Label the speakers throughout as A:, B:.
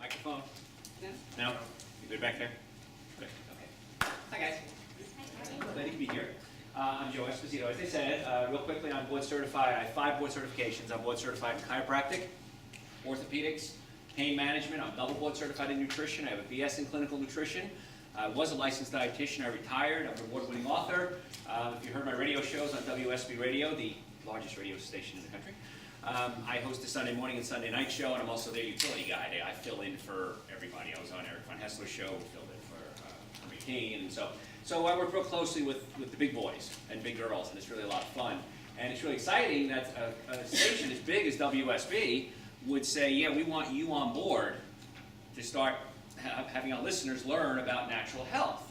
A: Microphone?
B: No?
A: No? You good back there? Good. Okay. Hi, guys. Glad you could be here. I'm Joe Esposito. As I said, real quickly, I'm board certified. I have 5 board certifications. I'm board certified in chiropractic, orthopedics, pain management. I'm double board certified in nutrition. I have a BS in clinical nutrition. I was a licensed dietitian. I retired. I'm an award-winning author. If you heard my radio shows on WSB Radio, the largest radio station in the country, I host a Sunday morning and Sunday night show, and I'm also their utility guy. I fill in for everybody. I was on Eric Von Hessler's show, filled in for Henry King, and so I work real closely with the big boys and big girls, and it's really a lot of fun. And it's really exciting that a station as big as WSB would say, yeah, we want you on board to start having our listeners learn about natural health.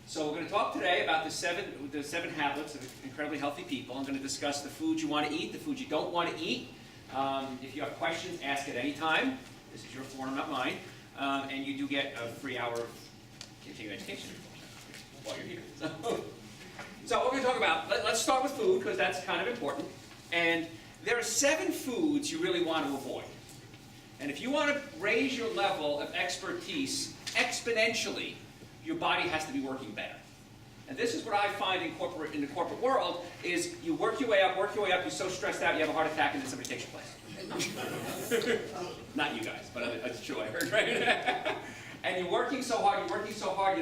A: So we're going to talk today about the seven habits of incredibly healthy people. I'm going to discuss the foods you want to eat, the foods you don't want to eat. If you have questions, ask at any time. This is your forum, not mine. And you do get a free hour of continuing education while you're here. So what we're going to talk about, let's start with food, because that's kind of important. And there are 7 foods you really want to avoid. And if you want to raise your level of expertise exponentially, your body has to be working better. And this is what I find in the corporate world, is you work your way up, you're so stressed out, you have a heart attack, and then somebody takes your place. Not you guys, but I'm sure I heard, right? And you're working so hard, you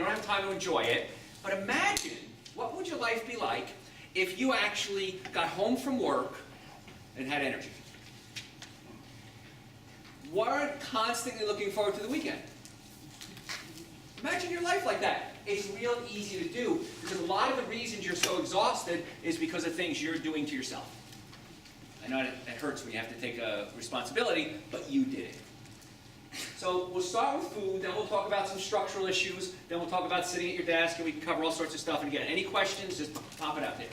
A: don't have time to enjoy it. But imagine, what would your life be like if you actually got home from work and had energy? Weren't constantly looking forward to the weekend. Imagine your life like that. It's real easy to do, because a lot of the reasons you're so exhausted is because of things you're doing to yourself. I know it hurts when you have to take a responsibility, but you did it. So we'll start with food, then we'll talk about some structural issues, then we'll talk about sitting at your desk, and we can cover all sorts of stuff. And again, any questions, just pop it out there.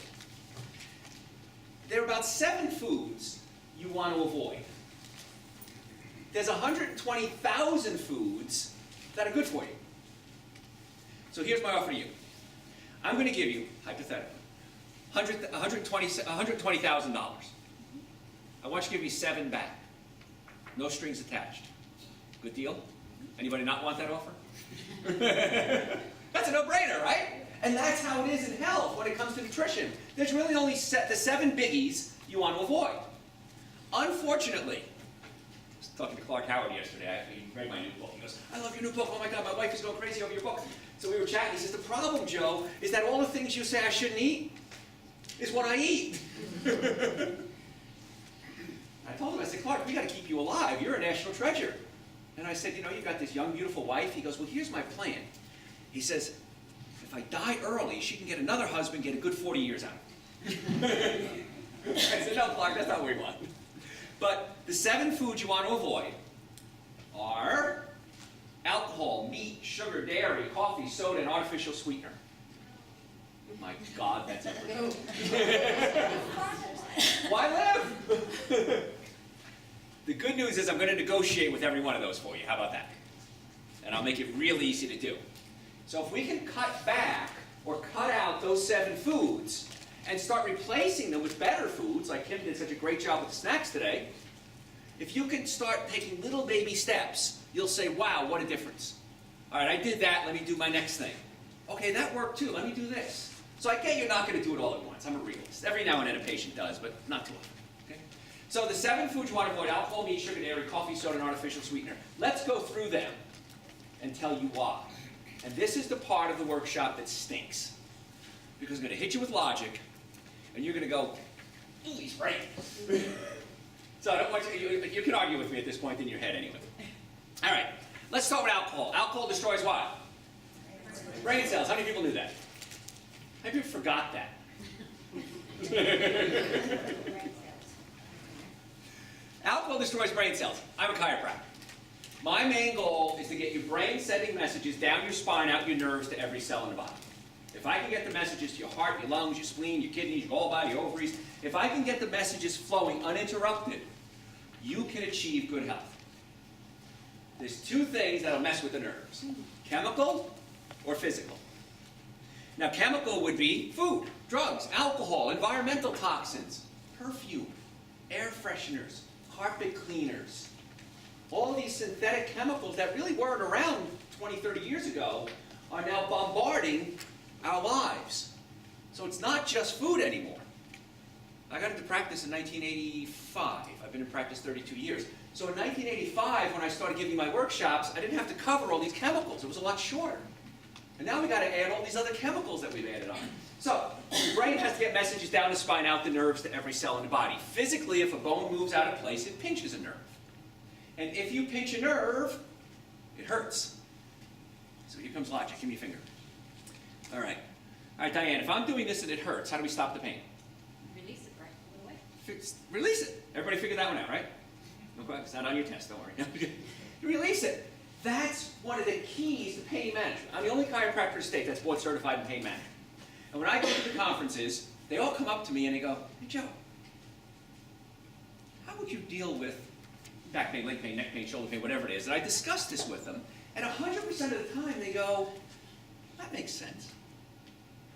A: There are about 7 foods you want to avoid. There's 120,000 foods that are good for you. So here's my offer to you. I'm going to give you, hypothetically, $120,000. I want you to give me 7 back. No strings attached. Good deal? Anybody not want that offer? That's a no-brainer, right? And that's how it is in health when it comes to nutrition. There's really only the 7 biggies you want to avoid. Unfortunately, I was talking to Clark Howard yesterday. He read my new book. He goes, I love your new book. Oh my God, my wife is going crazy over your book. So we were chatting. He says, the problem, Joe, is that all the things you say I shouldn't eat is what I eat. I told him, I said, Clark, we got to keep you alive. You're a national treasure. And I said, you know, you've got this young, beautiful wife. He goes, well, here's my plan. He says, if I die early, she can get another husband, get a good 40 years out of it. I said, no, Clark, that's not what we want. But the 7 foods you want to avoid are alcohol, meat, sugar, dairy, coffee, soda, and artificial sweetener. My God, that's everything. Why live? The good news is I'm going to negotiate with every one of those for you. How about that? And I'll make it real easy to do. So if we can cut back or cut out those 7 foods and start replacing them with better foods, like Kim did such a great job with the snacks today, if you can start taking little baby steps, you'll say, wow, what a difference. All right, I did that, let me do my next thing. Okay, that worked too, let me do this. So I get you're not going to do it all at once. I'm a realist. Every now and then a patient does, but not too often. Okay? So the 7 foods you want to avoid: alcohol, meat, sugar, dairy, coffee, soda, and artificial sweetener. Let's go through them and tell you why. And this is the part of the workshop that stinks. Because I'm going to hit you with logic, and you're going to go, ooh, he's right. So I don't want you can argue with me at this point in your head anyway. All right, let's start with alcohol. Alcohol destroys what? Brain cells. How many people knew that? How many people forgot that? Alcohol destroys brain cells. I'm a chiropractor. My main goal is to get your brain sending messages down your spine, out your nerves, to every cell in the body. If I can get the messages to your heart, your lungs, your spleen, your kidneys, your gallbladder, your ovaries, if I can get the messages flowing uninterrupted, you can achieve good health. There's 2 things that'll mess with the nerves: chemical or physical. Now, chemical would be food, drugs, alcohol, environmental toxins, perfume, air fresheners, carpet cleaners, all these synthetic chemicals that really weren't around 20, 30 years ago are now bombarding our lives. So it's not just food anymore. I got into practice in 1985. I've been in practice 32 years. So in 1985, when I started giving my workshops, I didn't have to cover all these chemicals. It was a lot shorter. And now we've got to add all these other chemicals that we've added on. So the brain has to get messages down the spine, out the nerves, to every cell in the body. Physically, if a bone moves out of place, it pinches a nerve. And if you pinch a nerve, it hurts. So here comes logic. Give me a finger. All right. All right, Diane, if I'm doing this and it hurts, how do we stop the pain?
B: Release it right away.
A: Release it. Everybody figured that one out, right? No, it's not on your test, don't worry. You release it. That's one of the keys to pain management. I'm the only chiropractor in the state that's board certified in pain management. And when I go to the conferences, they all come up to me and they go, "Hey Joe, how would you deal with back pain, leg pain, neck pain, shoulder pain, whatever it is?" And I discuss this with them, and 100% of the time they go, "That makes sense."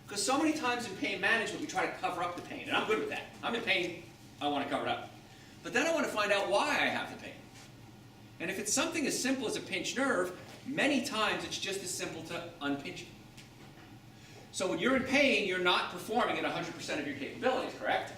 A: Because so many times in pain management we try to cover up the pain, and I'm good with that. I'm in pain, I want to cover it up. But then I want to find out why I have the pain. And if it's something as simple as a pinched nerve, many times it's just as simple to unpinch it. So when you're in pain, you're not performing at 100% of your capabilities, correct?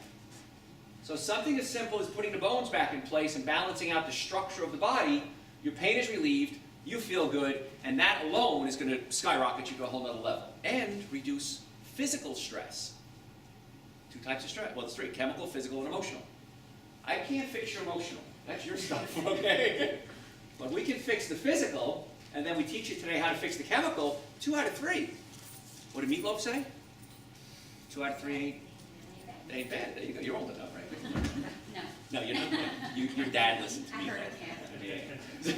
A: So something as simple as putting the bones back in place and balancing out the structure of the body, your pain is relieved, you feel good, and that alone is going to skyrocket you to a whole other level. And reduce physical stress. 2 types of stress. Well, there's 3, chemical, physical, and emotional. I can't fix your emotional. That's your stuff, okay? But we can fix the physical, and then we teach you today how to fix the chemical. 2 out of 3. What did Meatloaf say? 2 out of 3 ain't bad. There you go. You're old enough, right?
B: No.
A: No, you're not. Your dad listened to
B: I
A: me.
B: heard it,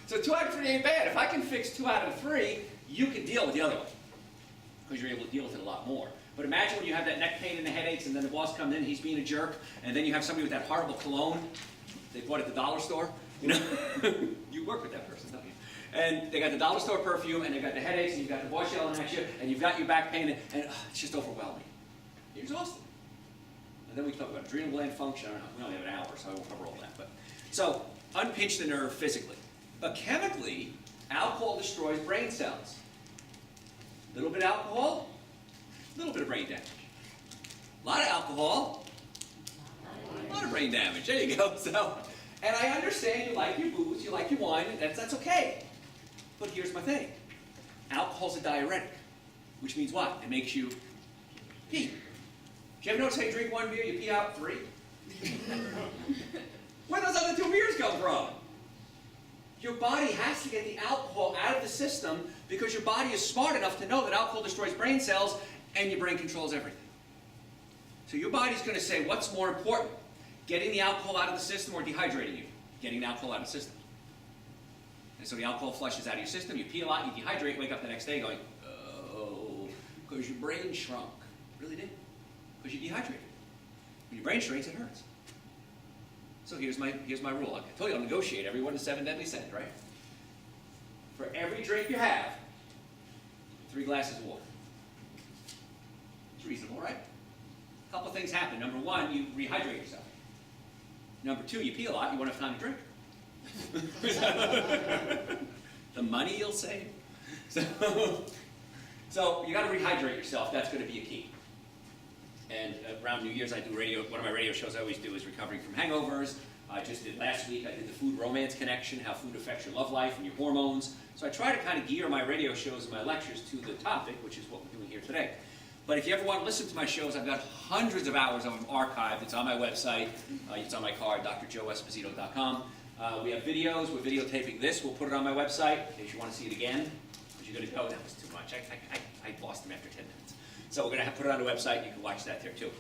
A: So 2 out of 3 ain't bad. If I can fix 2 out of 3, you can deal with the other one. Because you're able to deal with it a lot more. But imagine when you have that neck pain and the headaches, and then the boss comes in, he's being a jerk, and then you have somebody with that horrible cologne they bought at the dollar store. You know, you work with that person, don't you? And they got the dollar store perfume, and they got the headaches, and you've got the boss yelling at you, and you've got your back pain, and it's just overwhelming. You're exhausted. And then we talk about adrenal gland function. I don't know. We only have an hour, so I won't cover all that. But so unpinch the nerve physically, but chemically, alcohol destroys brain cells. A little bit of alcohol, a little bit of brain damage. A lot of alcohol, a lot of brain damage. There you go. So, and I understand you like your booze, you like your wine, and that's okay. But here's my thing. Alcohol's a diuretic, which means what? It makes you pee. Do you ever notice how you drink 1 beer, you pee out 3? Where those other 2 beers come from? Your body has to get the alcohol out of the system because your body is smart enough to know that alcohol destroys brain cells and your brain controls everything. So your body's going to say, what's more important? Getting the alcohol out of the system or dehydrating you? Getting the alcohol out of the system. And so the alcohol flushes out of your system, you pee a lot, you dehydrate, wake up the next day going, oh, because your brain shrunk. It really did. Because you dehydrated. When your brain shrinks, it hurts. So here's my rule. I told you I'll negotiate every one of the 7 deadly sins, right? For every drink you have, 3 glasses of water. It's reasonable, right? A couple of things happen. Number 1, you rehydrate yourself. Number 2, you pee a lot, you won't have time to drink. The money you'll save. So you got to rehydrate yourself. That's going to be a key. And around New Year's, I do radio. One of my radio shows I always do is recovering from hangovers. I just did last week. I did the food-romance connection, how food affects your love life and your hormones. So I try to kind of gear my radio shows and my lectures to the topic, which is what we're doing here today. But if you ever want to listen to my shows, I've got hundreds of hours of them archived. It's on my website. It's on my card, drjoeesposito.com. We have videos. We're videotaping this. We'll put it on my website in case you want to see it again. Because you're going to go, that was too much. I lost them after 10 minutes. So we're going to put it on the website. You can watch that there too.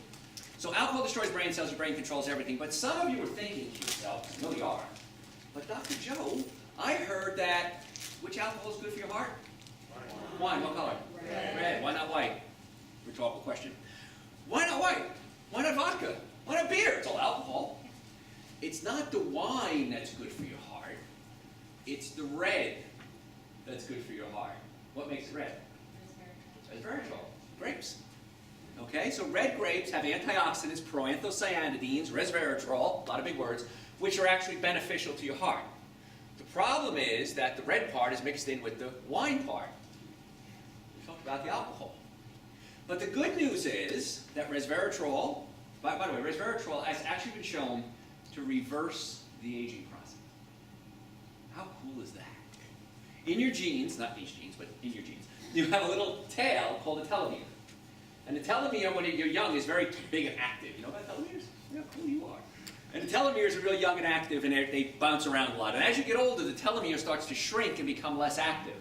A: So alcohol destroys brain cells. Your brain controls everything. But some of you are thinking to yourself, I know you are, but Dr. Joe, I heard that which alcohol is good for your heart? Wine. What color? Red. Why not white? Rhetorical question. Why not white? Why not vodka? Why not beer? It's all alcohol. It's not the wine that's good for your heart. It's the red that's good for your heart. What makes it red? Resveratrol. Grapes. Okay, so red grapes have antioxidants, proanthocyanidins, resveratrol, a lot of big words, which are actually beneficial to your heart. The problem is that the red part is mixed in with the wine part. We talked about the alcohol. But the good news is that resveratrol, by the way, resveratrol has actually been shown to reverse the aging process. How cool is that? In your genes, not these genes, but in your genes, you have a little tail called a telomere. And the telomere, when you're young, is very big and active. You know about telomeres? Yeah, cool you are. And the telomeres are really young and active, and they bounce around a lot. And as you get older, the telomere starts to shrink and become less active.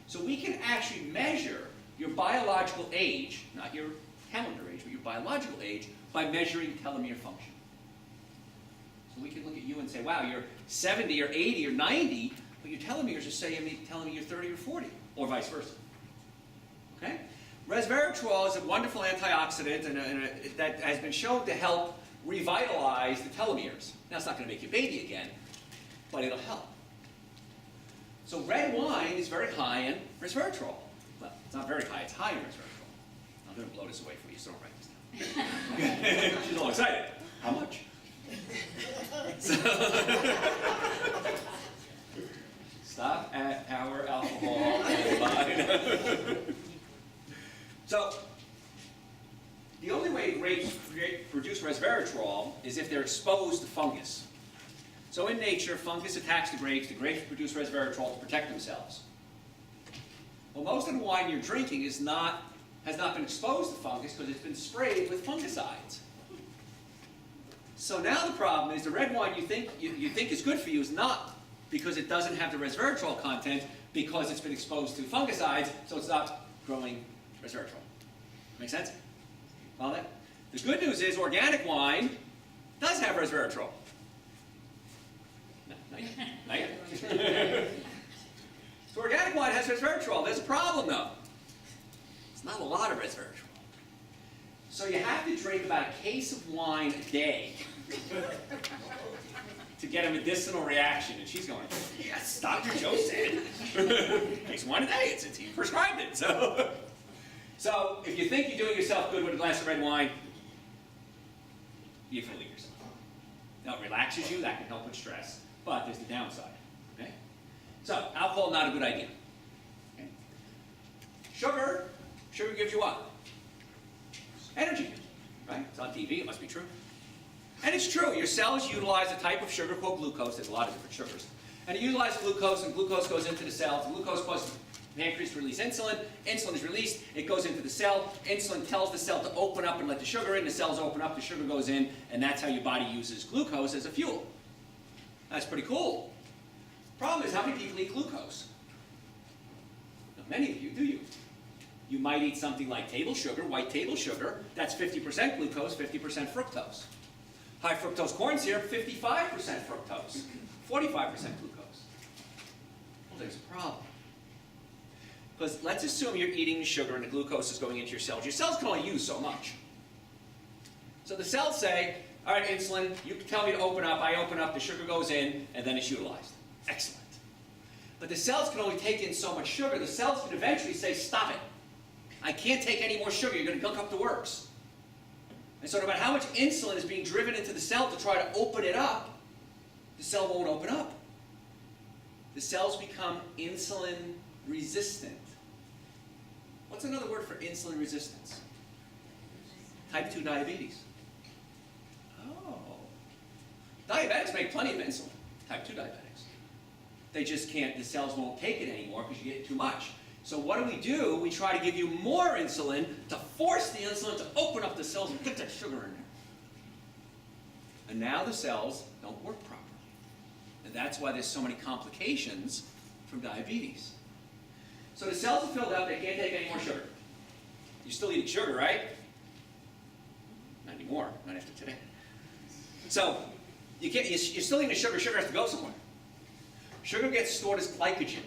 A: So we can actually measure your biological age, not your calendar age, but your biological age, by measuring telomere function. So we can look at you and say, wow, you're 70 or 80 or 90, but your telomeres are telling me you're 30 or 40, or vice versa. Okay? Resveratrol is a wonderful antioxidant that has been shown to help revitalize the telomeres. Now, it's not going to make you a baby again, but it'll help. So red wine is very high in resveratrol. Well, it's not very high, it's high in resveratrol. I'm going to blow this away for you, so don't write this down. She's all excited. How much? Stop at Power Alcohol. So, the only way grapes produce resveratrol is if they're exposed to fungus. So in nature, fungus attacks the grapes produce resveratrol to protect themselves. Well, most of the wine you're drinking has not been exposed to fungus because it's been sprayed with fungicides. So now the problem is the red wine you think is good for you is not, because it doesn't have the resveratrol content, because it's been exposed to fungicides, so it's not growing resveratrol. Make sense? Follow that? The good news is organic wine does have resveratrol. No, not yet. Not yet. So organic wine has resveratrol. There's a problem though. It's not a lot of resveratrol. So you have to drink about a case of wine a day to get a medicinal reaction. And she's going, yes, Dr. Joe said. Case of wine a day. He prescribed it. So if you think you're doing yourself good with a glass of red wine, you're fooling yourself. Now it relaxes you, that can help with stress, but there's the downside. Okay? So alcohol, not a good idea. Okay? Sugar gives you what? Energy, right? It's on TV, it must be true. And it's true, your cells utilize a type of sugar called glucose. There's a lot of different sugars. And it utilizes glucose, and glucose goes into the cells. And glucose causes the pancreas to release insulin. Insulin is released, it goes into the cell. Insulin tells the cell to open up and let the sugar in. The cells open up, the sugar goes in, and that's how your body uses glucose as a fuel. That's pretty cool. Problem is, how many people eat glucose? Not many of you, do you? You might eat something like table sugar, white table sugar. That's 50% glucose, 50% fructose. High fructose corn syrup, 55% fructose, 45% glucose. Well, there's a problem. Because let's assume you're eating sugar and the glucose is going into your cells. Your cells can only use so much. So the cells say, all right, insulin, you tell me to open up, I open up, the sugar goes in, and then it's utilized. Excellent. But the cells can only take in so much sugar. The cells can eventually say, stop it. I can't take any more sugar. You're going to gunk up the works. And so no matter how much insulin is being driven into the cell to try to open it up, the cell won't open up. The cells become insulin resistant. What's another word for insulin resistance? Type 2 diabetes. Oh. Diabetics make plenty of insulin. Type 2 diabetics. They just can't, the cells won't take it anymore because you get too much. So what do? We try to give you more insulin to force the insulin to open up the cells and get that sugar in there. And now the cells don't work properly. And that's why there's so many complications from diabetes. So the cells are filled up, they can't take any more sugar. You're still eating sugar, right? Not anymore, not after today. So you're still eating sugar, sugar has to go somewhere. Sugar gets stored as glycogen.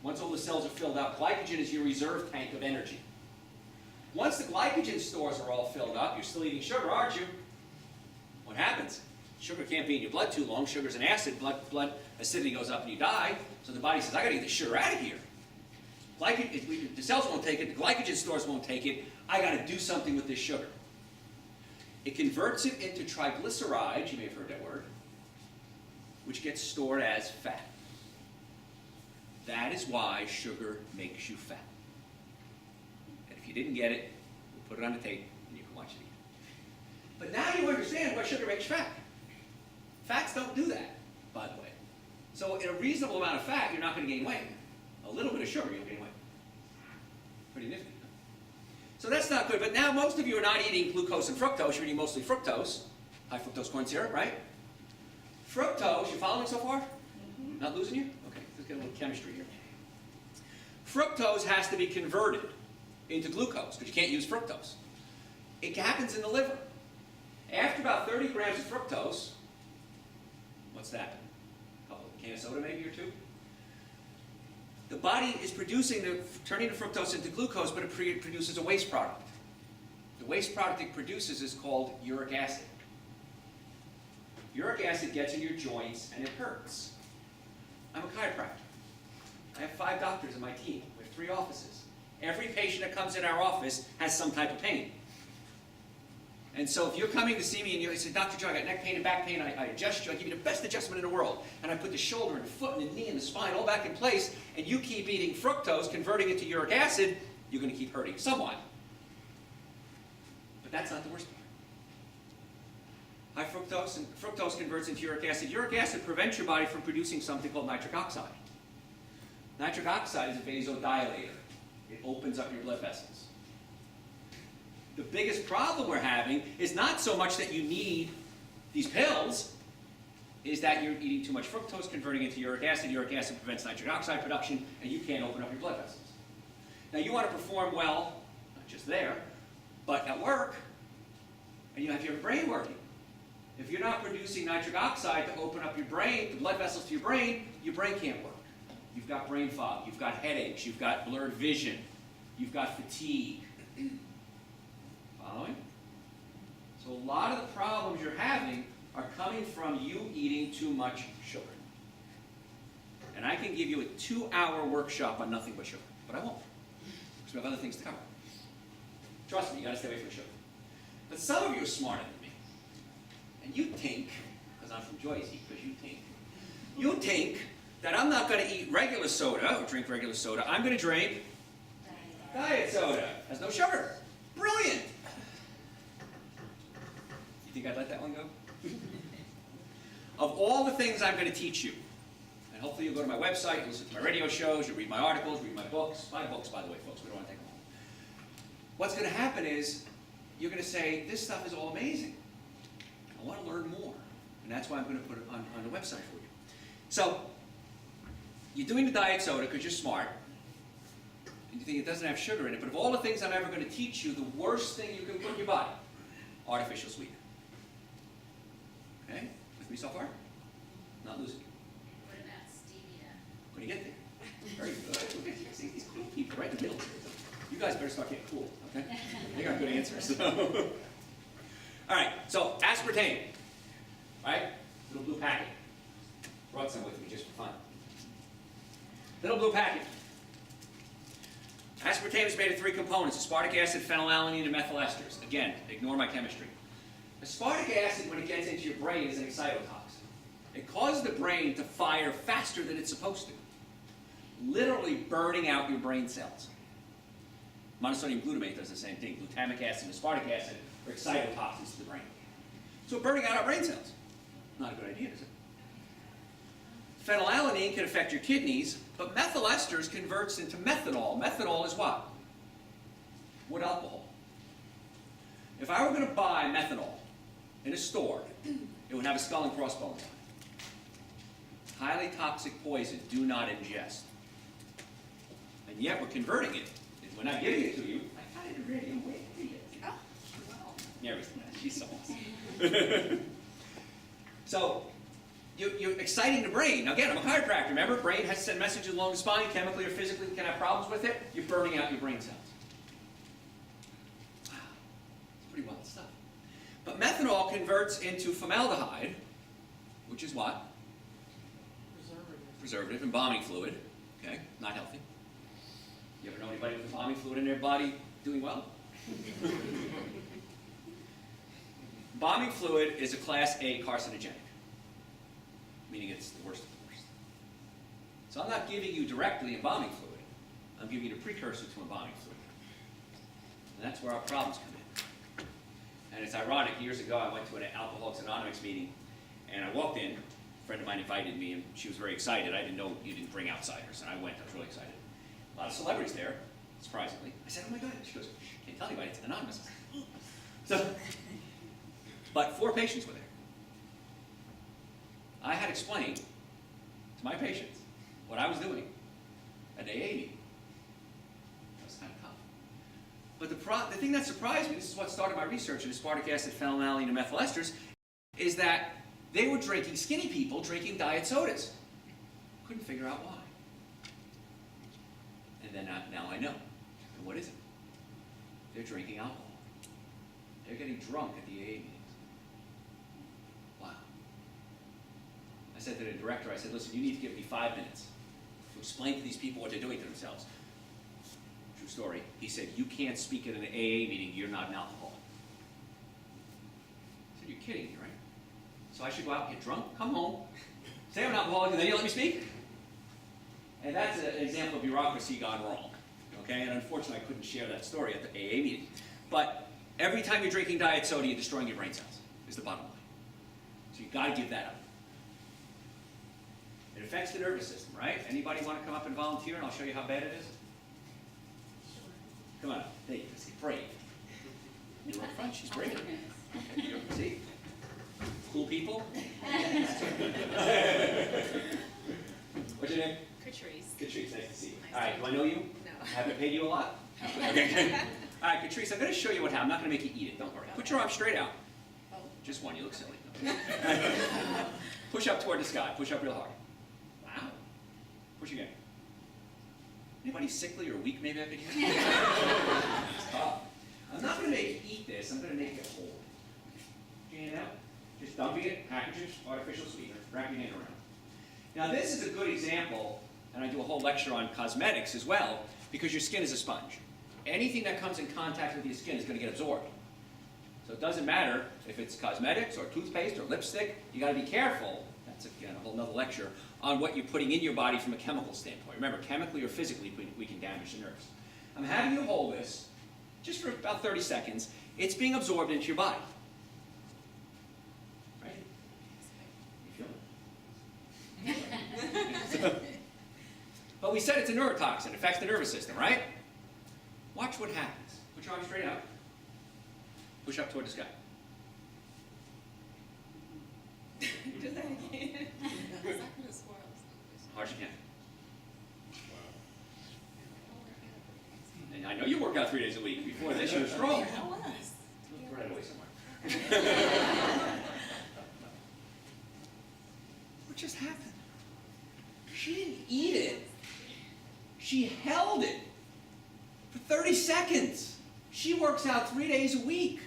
A: Once all the cells are filled up, glycogen is your reserve tank of energy. Once the glycogen stores are all filled up, you're still eating sugar, aren't you? What happens? Sugar can't be in your blood too long. Sugar's an acid. Blood acidity goes up and you die. So the body says, I got to get the sugar out of here.
C: the cells won't take it, the glycogen stores won't take it, I got to do something with this sugar. It converts it into triglycerides, you may have heard that word, which gets stored as fat. That is why sugar makes you fat. And if you didn't get it, we'll put it on the tape and you can watch it again. But now you understand why sugar makes fat. Fats don't do that, by the way. So in a reasonable amount of fat, you're not going to gain weight. A little bit of sugar, you'll gain weight. Pretty nifty. So that's not good. But now most of you are not eating glucose and fructose. You're eating mostly fructose, high fructose corn syrup, right? Fructose, you following so far? Mm-hmm. Not losing you? Okay, let's get a little chemistry here. Fructose has to be converted into glucose because you can't use fructose. It happens in the liver. After about 30 grams of fructose, what's that? A can of soda maybe or two? The body is turning the fructose into glucose, but it produces a waste product. The waste product it produces is called uric acid. Uric acid gets in your joints and it hurts. I'm a chiropractor. I have 5 doctors in my team. We have 3 offices. Every patient that comes in our office has some type of pain. And so if you're coming to see me and you say, Dr. Joe, I got neck pain and back pain, I adjust you, I give you the best adjustment in the world. And I put the shoulder and the foot and the knee and the spine all back in place, and you keep eating fructose, converting it to uric acid, you're going to keep hurting somewhat. But that's not the worst part. High fructose, and fructose converts into uric acid. Uric acid prevents your body from producing something called nitric oxide. Nitric oxide is a vasodilator. It opens up your blood vessels. The biggest problem we're having is not so much that you need these pills, is that you're eating too much fructose, converting into uric acid. Uric acid prevents nitric oxide production, and you can't open up your blood vessels. Now you want to perform well, not just there, but at work, and you have your brain working. If you're not producing nitric oxide to open up your brain, the blood vessels to your brain can't work. You've got brain fog, you've got headaches, you've got blurred vision, you've got fatigue. Following? So a lot of the problems you're having are coming from you eating too much sugar. And I can give you a 2-hour workshop on nothing but sugar, but I won't, because we have other things to cover. Trust me, you got to stay away from sugar. But some of you are smarter than me, and you think, because I'm from Jersey, because you think that I'm not going to eat regular soda or drink regular soda. I'm going to drink diet soda. Has no sugar. Brilliant. You think I'd let that one go? Of all the things I'm going to teach you, and hopefully you'll go to my website, you'll listen to my radio shows, you'll read my articles, read my books. My books, by the way, folks, we don't want to take them home. What's going to happen is you're going to say, this stuff is all amazing. I want to learn more. And that's why I'm going to put it on the website for you. So, you're doing the diet soda because you're smart, and you think it doesn't have sugar in it, but of all the things I'm ever going to teach you, the worst thing you can put in your body, artificial sweetener. Okay? With me so far? Not losing you.
B: What about stevia?
C: When you get there. Very good. Look at see these cool people right in the middle. You guys better start getting cool, okay? They got good answers. All right, so aspartame, right? Little blue packet. Brought some with me just for fun. Little blue packet. Aspartame is made of 3 components: aspartic acid, phenylalanine, and methyl esters. Again, ignore my chemistry. Aspartic acid, when it gets into your brain, is an excitotoxin. It causes the brain to fire faster than it's supposed to, literally burning out your brain cells. Monosodium glutamate does the same thing. Glutamic acid and aspartic acid are excitotoxins to the brain. So burning out our brain cells. Not a good idea, is it? Phenylalanine can affect your kidneys, but methyl esters converts into methanol. Methanol is what? Wood alcohol. If I were going to buy methanol in a store, it would have a skull and crossbones on it. Highly toxic poison. Do not ingest. And yet we're converting it. We're not giving it to you. I kind of ready. Oh, wow. Yeah, she's so awesome. So, you're exciting the brain. Now again, I'm a chiropractor. Remember, brain has to send messages along the spine, chemically or physically, can have problems with it. You're burning out your brain cells. Wow, it's pretty wild stuff. But methanol converts into formaldehyde, which is what? Preservative. Preservative, embalming fluid. Okay, not healthy. You ever know anybody with embalming fluid in their body doing well? Embalming fluid is a class A carcinogenic, meaning it's the worst of the worst. So I'm not giving you directly embalming fluid. I'm giving you the precursor to embalming fluid. And that's where our problems come in. And it's ironic, years ago I went to an Alcoholics Anonymous meeting, and I walked in, a friend of mine invited me, and she was very excited. I didn't know you didn't bring outsiders, and I went, I was really excited. A lot of celebrities there, surprisingly. I said, oh my God. She goes, can't tell anybody, it's anonymous. So, but 4 patients were there. I had explained to my patients what I was doing at the AA meeting. That was kind of tough. But the thing that surprised me, this is what started my research into aspartic acid, phenylalanine, and methyl esters, is that they were drinking, skinny people drinking diet sodas. Couldn't figure out why. And then now I know. And what is it? They're drinking alcohol. They're getting drunk at the AA meetings. Wow. I said to the director, I said, listen, you need to give me 5 minutes to explain to these people what they're doing to themselves. True story. He said, you can't speak at an AA meeting, you're not an alcoholic. I said, you're kidding me, right? So I should go out and get drunk, come home, say I'm an alcoholic, and then you let me speak? And that's an example of bureaucracy gone wrong. Okay? And unfortunately, I couldn't share that story at the AA meeting. But every time you're drinking diet soda, you're destroying your brain cells, is the bottom line. So you've got to give that up. It affects the nervous system, right? Anybody want to come up and volunteer, and I'll show you how bad it is? Come on. There you go. See, brave. You're up front. She's brave. Okay, see? Cool people. What's your name?
B: Catrice.
C: Catrice, nice to see you.
B: Nice
C: All right,
B: to
C: do I
B: meet
C: know you?
B: No.
C: Have I paid you a lot? Okay, good. All right, Catrice, I'm going to show you what happened. I'm not going to make you eat it, don't worry. Put your arm straight out.
B: Oh.
C: Just one, you look silly. Push up toward the sky. Push up real hard. Wow. Push again. Anybody sickly or weak maybe I could hear? I'm not going to make you eat this. I'm going to make you hold. Get your hand out. Just dumping it, packaging, artificial sweetener. Wrap your hand around. Now this is a good example, and I do a whole lecture on cosmetics as well, because your skin is a sponge. Anything that comes in contact with your skin is going to get absorbed. So it doesn't matter if it's cosmetics or toothpaste or lipstick, you got to be careful, that's again a whole nother lecture, on what you're putting in your body from a chemical standpoint. Remember, chemically or physically, we can damage the nerves. I'm having you hold this just for about 30 seconds. It's being absorbed into your body. Right? You feel it? But we said it's a neurotoxin. It affects the nervous system, right? Watch what happens. Put your arm straight out. Push up toward the sky.
B: Do that again.
C: Hard as you can. And I know you work out 3 days a week. Before this, you were strong.
B: I was.
C: Throw that away somewhere. What just happened? She didn't eat it. She held it for 30 seconds. She works out 3 days a week.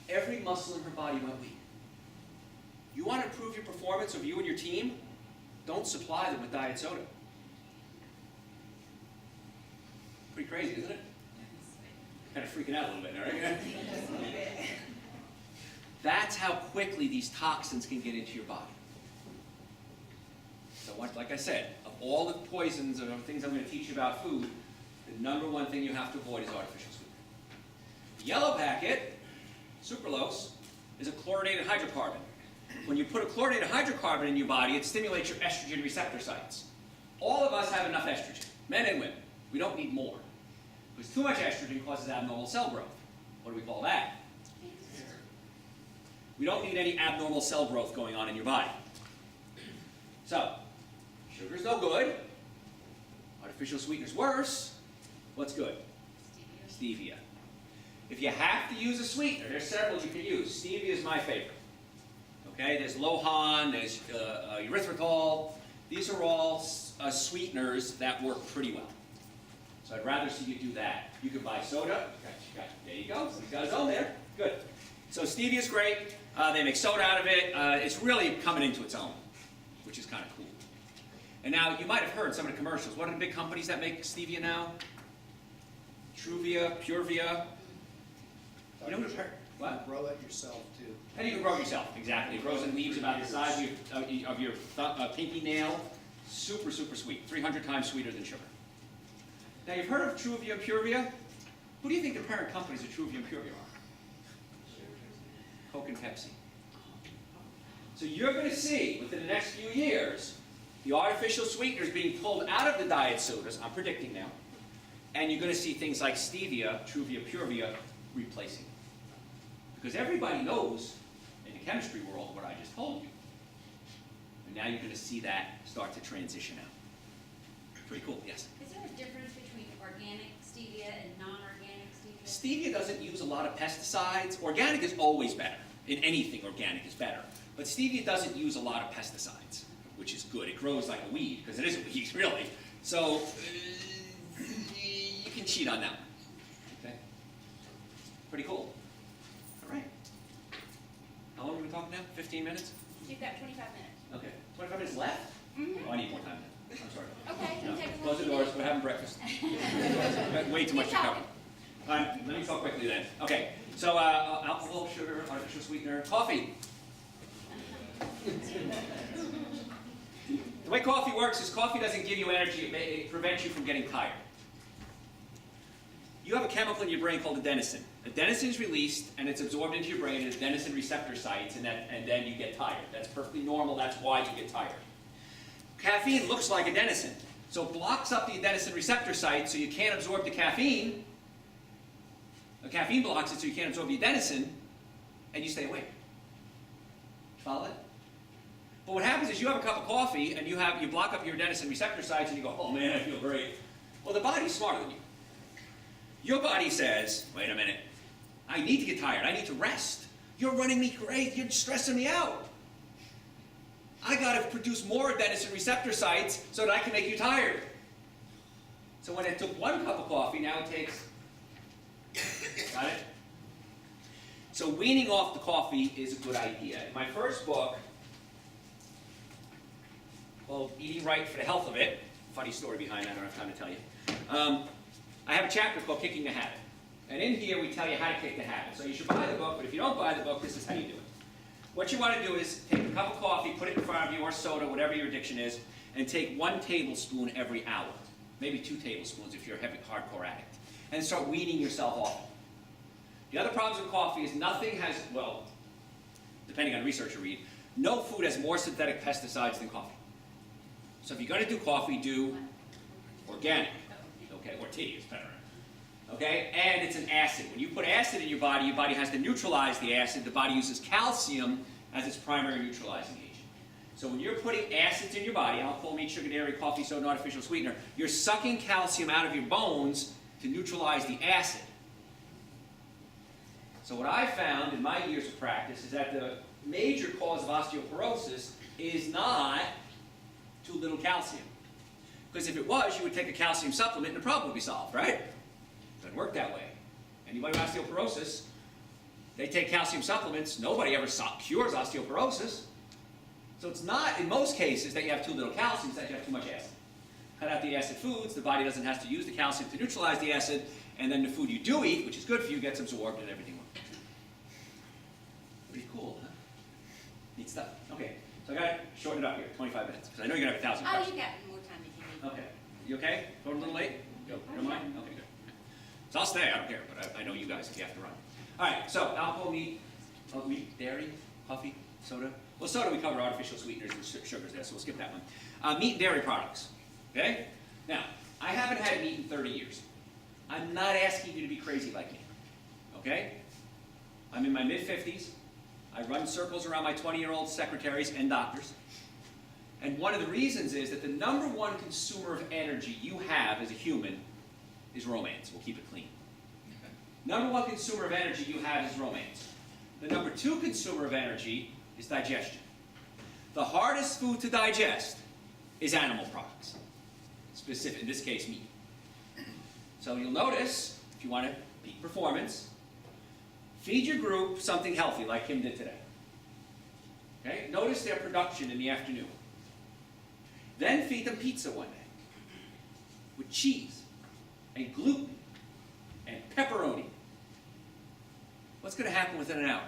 C: Every muscle in her body went weak. You want to improve your performance of you and your team? Don't supply them with diet soda. Pretty crazy, isn't it? Kind of freaking out a little bit, right? That's how quickly these toxins can get into your body. So like I said, of all the poisons and things I'm going to teach you about food, the #1 thing you have to avoid is artificial sweetener. The yellow packet, sucralose, is a chlorinated hydrocarbon. When you put a chlorinated hydrocarbon in your body, it stimulates your estrogen receptor sites. All of us have enough estrogen, men and women. We don't need more. Because too much estrogen causes abnormal cell growth. What do we call that? We don't need any abnormal cell growth going on in your body. So, sugar's no good. Artificial sweetener's worse. What's good? Stevia. If you have to use a sweetener, there's several you can use. Stevia is my favorite. Okay, there's Lohan, there's erythritol. These are all sweeteners that work pretty well. So I'd rather see you do that. You can buy soda. There you go. Somebody's got his own there. Good. So stevia is great. They make soda out of it. It's really coming into its own, which is kind of cool. And now you might have heard some of the commercials. What are the big companies that make stevia now? Truvia, Purvia. You know what?
D: You grow it yourself too.
C: And you can grow it yourself, exactly. It grows in leaves about the size of your pinky nail. Super, super sweet. 300 times sweeter than sugar. Now, you've heard of Truvia and Purvia? Who do you think the parent companies of Truvia and Purvia are? Coke and Pepsi. So you're going to see, within the next few years, the artificial sweeteners being pulled out of the diet sodas, I'm predicting now, and you're going to see things like stevia, Truvia, Purvia, replacing it. Because everybody knows, in the chemistry world, what I just told you. And now you're going to see that start to transition out. Pretty cool, yes?
E: Is there a difference between organic stevia and non-organic stevia?
C: Stevia doesn't use a lot of pesticides. Organic is always better. In anything, organic is better. But stevia doesn't use a lot of pesticides, which is good. It grows like a weed, because it is a weed, really. So, you can cheat on that one. Okay? Pretty cool. All right. How long are we talking now? 15 minutes?
E: You've got 25 minutes.
C: Okay. 25 minutes left?
E: Mm-hmm.
C: Oh, I need more time then. I'm sorry.
E: Okay,
C: No.
E: you take as long
C: Close
E: as
C: the
E: you
C: doors.
E: need.
C: We're having breakfast. Way too much to cover. All right, let me talk quickly then. Okay, so alcohol, sugar, artificial sweetener, coffee. The way coffee works is coffee doesn't give you energy, it prevents you from getting tired. You have a chemical in your brain called adenosine. Adenosine is released and it's absorbed into your brain at adenosine receptor sites, and then you get tired. That's perfectly normal, that's why you get tired. Caffeine looks like adenosine, so it blocks up the adenosine receptor site so you can't absorb the caffeine. The caffeine blocks it so you can't absorb the adenosine, and you stay awake. Follow it? But what happens is you have a cup of coffee and you block up your adenosine receptor sites and you go, oh man, I feel great. Well, the body's smarter than you. Your body says, wait a minute, I need to get tired, I need to rest. You're running me great, you're stressing me out. I got to produce more adenosine receptor sites so that I can make you tired. So when it took one cup of coffee, now it takes, got it? So weaning off the coffee is a good idea. In my first book, called Eating Right for the Health of It, funny story behind that, I don't have time to tell you. I have a chapter called Kicking the Habit. And in here we tell you how to kick the habit. So you should buy the book, but if you don't buy the book, this is how you do it. What you want to do is take a cup of coffee, put it in front of you, or soda, whatever your addiction is, and take 1 tablespoon every hour. Maybe 2 tablespoons if you're a heavy, hardcore addict. And start weaning yourself off. The other problems with coffee is nothing has, well, depending on research you read, no food has more synthetic pesticides than coffee. So if you're going to do coffee, do organic, okay, or tea is better. Okay, and it's an acid. When you put acid in your body has to neutralize the acid. The body uses calcium as its primary neutralizing agent. So when you're putting acids in your body, alcohol, meat, sugar, dairy, coffee, soda, and artificial sweetener, you're sucking calcium out of your bones to neutralize the acid. So what I found in my years of practice is that the major cause of osteoporosis is not too little calcium. Because if it was, you would take a calcium supplement and the problem would be solved, right? Doesn't work that way. Anybody with osteoporosis, they take calcium supplements. Nobody ever cures osteoporosis. So it's not, in most cases, that you have too little calcium, it's that you have too much acid. Cut out the acid foods, the body doesn't have to use the calcium to neutralize the acid, and then the food you do eat, which is good for you, gets absorbed and everything works. Pretty cool, huh? Neat stuff. Okay, so I got to shorten it up here, 25 minutes, because I know you're going to have 1,000
E: Oh,
C: questions.
E: you got more time if you need.
C: Okay. You okay? Going a little late? You don't mind? Okay, good. So I'll stay, I don't care, but I know you guys if you have to run. All right, so alcohol, meat, dairy, coffee, soda. Well, soda we covered artificial sweeteners and sugars there, so we'll skip that one. Meat and dairy products, okay? Now, I haven't had meat in 30 years. I'm not asking you to be crazy like me, okay? I'm in my mid-50s. I run circles around my 20-year-old secretaries and doctors. And one of the reasons is that the #1 consumer of energy you have as a human is romance. We'll keep it clean. #1 consumer of energy you have is romance. The #2 consumer of energy is digestion. The hardest food to digest is animal products. Specific, in this case, meat. So you'll notice, if you want to peak performance, feed your group something healthy like Kim did today. Okay? Notice their production in the afternoon. Then feed them pizza one day with cheese and gluten and pepperoni. What's going to happen within an hour?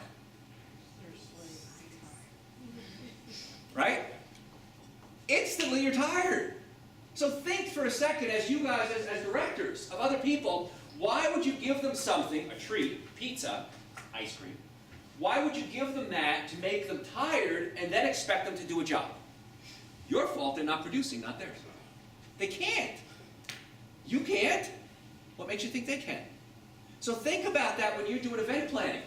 C: Right? Instantly you're tired. So think for a second, as you guys, as directors of other people, why would you give them something, a treat, pizza, ice cream? Why would you give them that to make them tired and then expect them to do a job? Your fault they're not producing, not theirs. They can't. You can't. What makes you think they can? So think about that when you're doing event planning.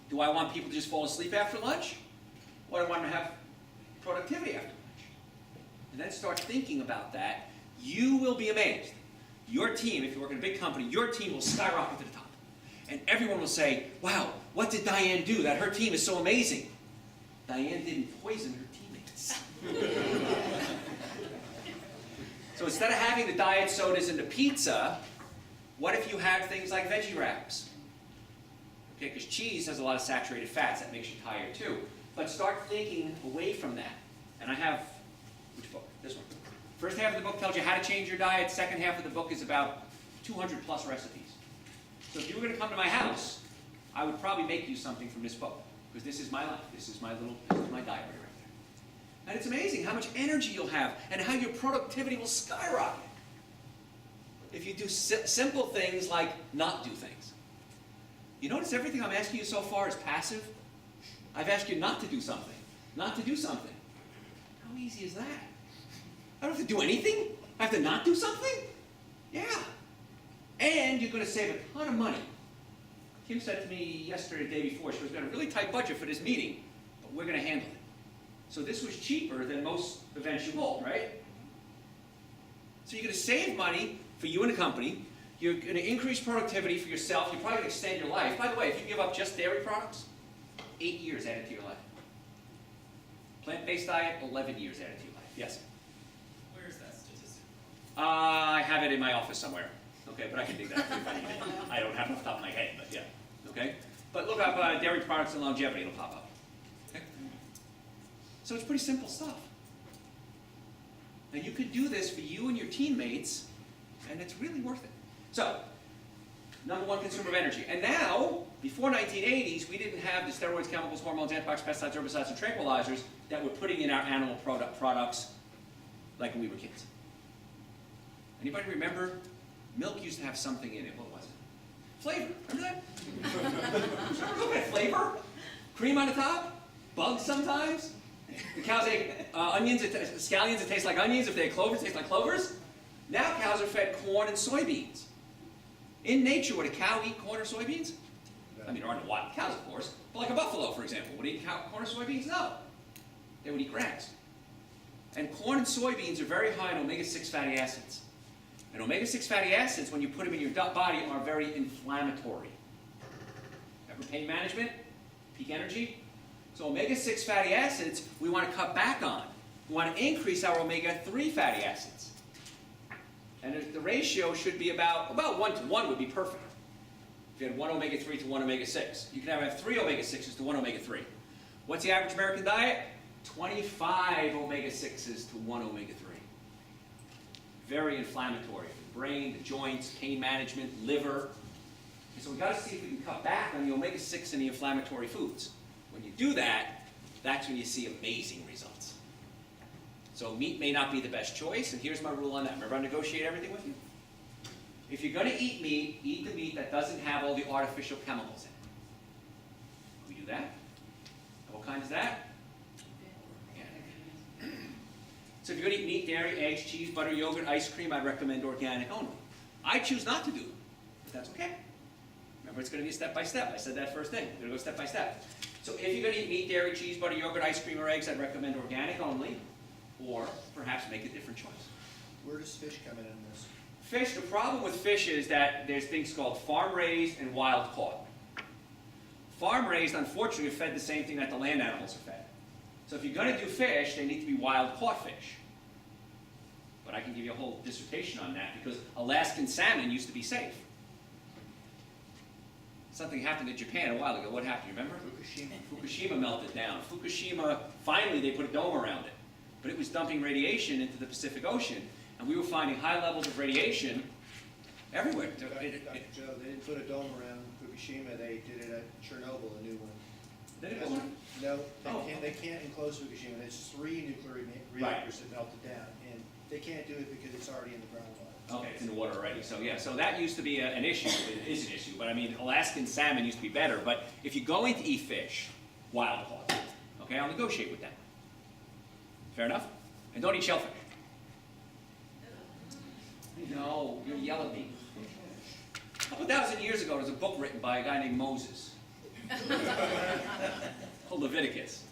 C: Do I want people to just fall asleep after lunch? Or do I want them to have productivity after lunch? And then start thinking about that. You will be amazed. Your team, if you work in a big company, your team will skyrocket to the top. And everyone will say, wow, what did Diane do? That her team is so amazing. Diane didn't poison her teammates. So instead of having the diet sodas and the pizza, what if you had things like veggie wraps? Okay, because cheese has a lot of saturated fats. That makes you tired too. But start thinking away from that. And I have, which book? This one. First half of the book tells you how to change your diet. Second half of the book is about 200 plus recipes. So if you were going to come to my house, I would probably make you something from this book. Because this is my life. This is my diet right there. And it's amazing how much energy you'll have and how your productivity will skyrocket if you do simple things like not do things. You notice everything I'm asking you so far is passive? I've asked you not to do something. Not to do something. How easy is that? I don't have to do anything? I have to not do something? Yeah. And you're going to save a ton of money. Kim said to me yesterday, the day before, she was got a really tight budget for this meeting, but we're going to handle it. So this was cheaper than most events you hold, right? So you're going to save money for you and the company. You're going to increase productivity for yourself. You're probably going to extend your life. By the way, if you give up just dairy products, 8 years added to your life. Plant-based diet, 11 years added to your life. Yes?
D: Where is that statistic?
C: I have it in my office somewhere. Okay, but I can dig that up if I need it. I don't have it off the top of my head, but yeah. Okay? But look up dairy products and longevity. It'll pop up. Okay? So it's pretty simple stuff. And you could do this for you and your teammates, and it's really worth it. So, number one consumer of energy. And now, before 1980s, we didn't have the steroids, chemicals, hormones, antibiotics, pesticides, herbicides, and tranquilizers that we're putting in our animal products like when we were kids. Anybody remember? Milk used to have something in it. What was it? Flavor. Remember that? Look at flavor. Cream on the top. Bugs sometimes. The cows ate onions, scallions that taste like onions. If they ate clovers, it tastes like clovers. Now cows are fed corn and soybeans. In nature, would a cow eat corn or soybeans? I mean, there aren't wild cows, of course. But like a buffalo, for example, would it eat corn or soybeans? No. They would eat grass. And corn and soybeans are very high in omega-6 fatty acids. And omega-6 fatty acids, when you put them in your body, are very inflammatory. Remember pain management? Peak energy? So omega-6 fatty acids, we want to cut back on. We want to increase our omega-3 fatty acids. And the ratio should be about 1 to 1 would be perfect. If you had 1 omega-3 to 1 omega-6. You can have 3 omega-6s to 1 omega-3. What's the average American diet? 25 omega-6s to 1 omega-3. Very inflammatory for the brain, the joints, pain management, liver. And so we've got to see if we can cut back on the omega-6 and the inflammatory foods. When you do that, that's when you see amazing results. So meat may not be the best choice, and here's my rule on that. Remember I negotiate everything with you? If you're going to eat meat, eat the meat that doesn't have all the artificial chemicals in it. Can we do that? And what kind is that? Organic. So if you're going to eat meat, dairy, eggs, cheese, butter, yogurt, ice cream, I'd recommend organic only. I choose not to do them, but that's okay. Remember, it's going to be step-by-step. I said that first thing. We're going to go step-by-step. So if you're going to eat meat, dairy, cheese, butter, yogurt, ice cream, or eggs, I'd recommend organic only, or perhaps make a different choice.
D: Where does fish come in this?
C: Fish, the problem with fish is that there's things called farm-raised and wild-caught. Farm-raised, unfortunately, are fed the same thing that the land animals are fed. So if you're going to do fish, they need to be wild-caught fish. But I can give you a whole dissertation on that because Alaskan salmon used to be safe. Something happened in Japan a while ago. What happened, you remember? Fukushima melted down. Fukushima, finally they put a dome around it. But it was dumping radiation into the Pacific Ocean, and we were finding high levels of radiation everywhere.
D: Dr. Joe, they didn't put a dome around Fukushima, they did it at Chernobyl, a new one.
C: They didn't put one?
D: No,
C: Oh.
D: they can't enclose Fukushima, there's 3 nuclear reactors that melted down, and they can't do it because it's already in the groundwater.
C: Okay, it's in the water already, so yeah, so that used to be an issue, it is an issue, but I mean, Alaskan salmon used to be better, but if you're going to eat fish, wild caught, okay, I'll negotiate with them. Fair enough? And don't eat shellfish. No, you're yelling at me. A couple thousand years ago, there was a book written by a guy named Moses, called Leviticus.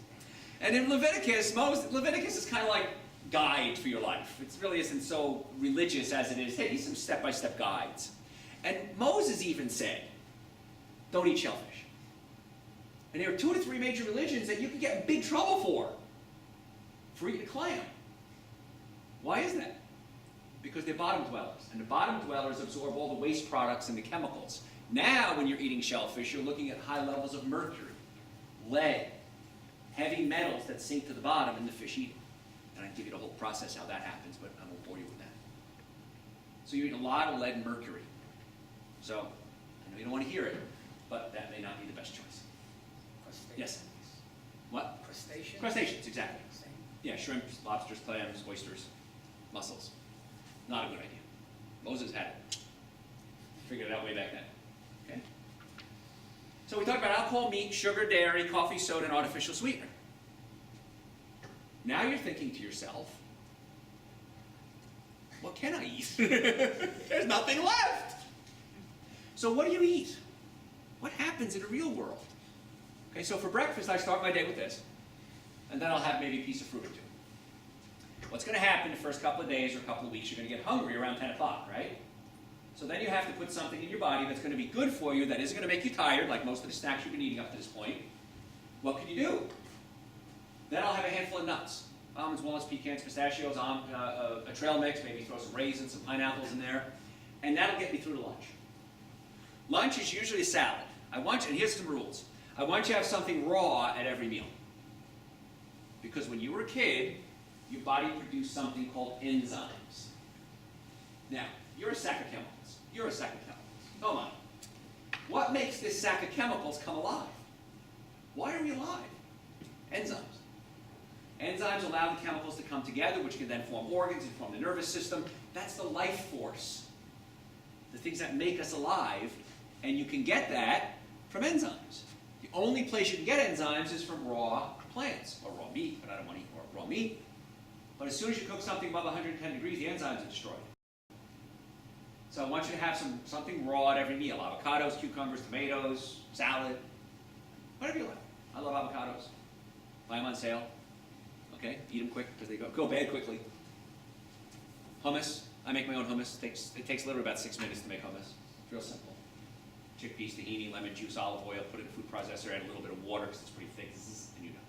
C: And in Leviticus, Leviticus is kind of like guide for your life. It really isn't so religious as it is. Hey, these are some step-by-step guides. And Moses even said, don't eat shellfish. And there are 2 to 3 major religions that you can get in big trouble for eating clam. Why is that? Because they're bottom dwellers. And the bottom dwellers absorb all the waste products and the chemicals. Now, when you're eating shellfish, you're looking at high levels of mercury, lead, heavy metals that sink to the bottom and the fish eat it. And I can give you the whole process how that happens, but I won't bore you with that. So you eat a lot of lead and mercury. So, I know you don't want to hear it, but that may not be the best choice.
F: Crustaceans.
C: Yes? What?
F: Crustaceans?
C: Crustaceans, exactly.
F: Same.
C: Yeah, shrimps, lobsters, clams, oysters, mussels. Not a good idea. Moses had it. Figured it out way back then. Okay? So we talked about alcohol, meat, sugar, dairy, coffee, soda, and artificial sweetener. Now you're thinking to yourself, what can I eat? There's nothing left. So what do you eat? What happens in the real world? Okay, so for breakfast, I start my day with this. And then I'll have maybe a piece of fruit or 2. What's going to happen the first couple of days or a couple of weeks, you're going to get hungry around 10 o'clock, right? So then you have to put something in your body that's going to be good for you, that isn't going to make you tired, like most of the snacks you've been eating up to this point. What can you do? Then I'll have a handful of nuts. Almonds, walnuts, pecans, pistachios, a trail mix, maybe throw some raisins, some pineapples in there. And that'll get me through to lunch. Lunch is usually a salad. And here's some rules. I want you to have something raw at every meal. Because when you were a kid, your body produced something called enzymes. Now, you're a sack of chemicals. You're a sack of chemicals. Come on. What makes this sack of chemicals come alive? Why are we alive? Enzymes. Enzymes allow the chemicals to come together, which can then form organs and form the nervous system. That's the life force. The things that make us alive, and you can get that from enzymes. The only place you can get enzymes is from raw plants, or raw meat, but I don't want to eat raw meat. But as soon as you cook something above 110 degrees, the enzymes are destroyed. So I want you to have something raw at every meal. Avocados, cucumbers, tomatoes, salad, whatever you like. I love avocados. Buy them on sale. Okay, eat them quick because they go bad quickly. Hummus. I make my own hummus. It takes literally about 6 minutes to make hummus. It's real simple. Chickpeas, tahini, lemon juice, olive oil, put it in a food processor, add a little bit of water because it's pretty thick, and you're done.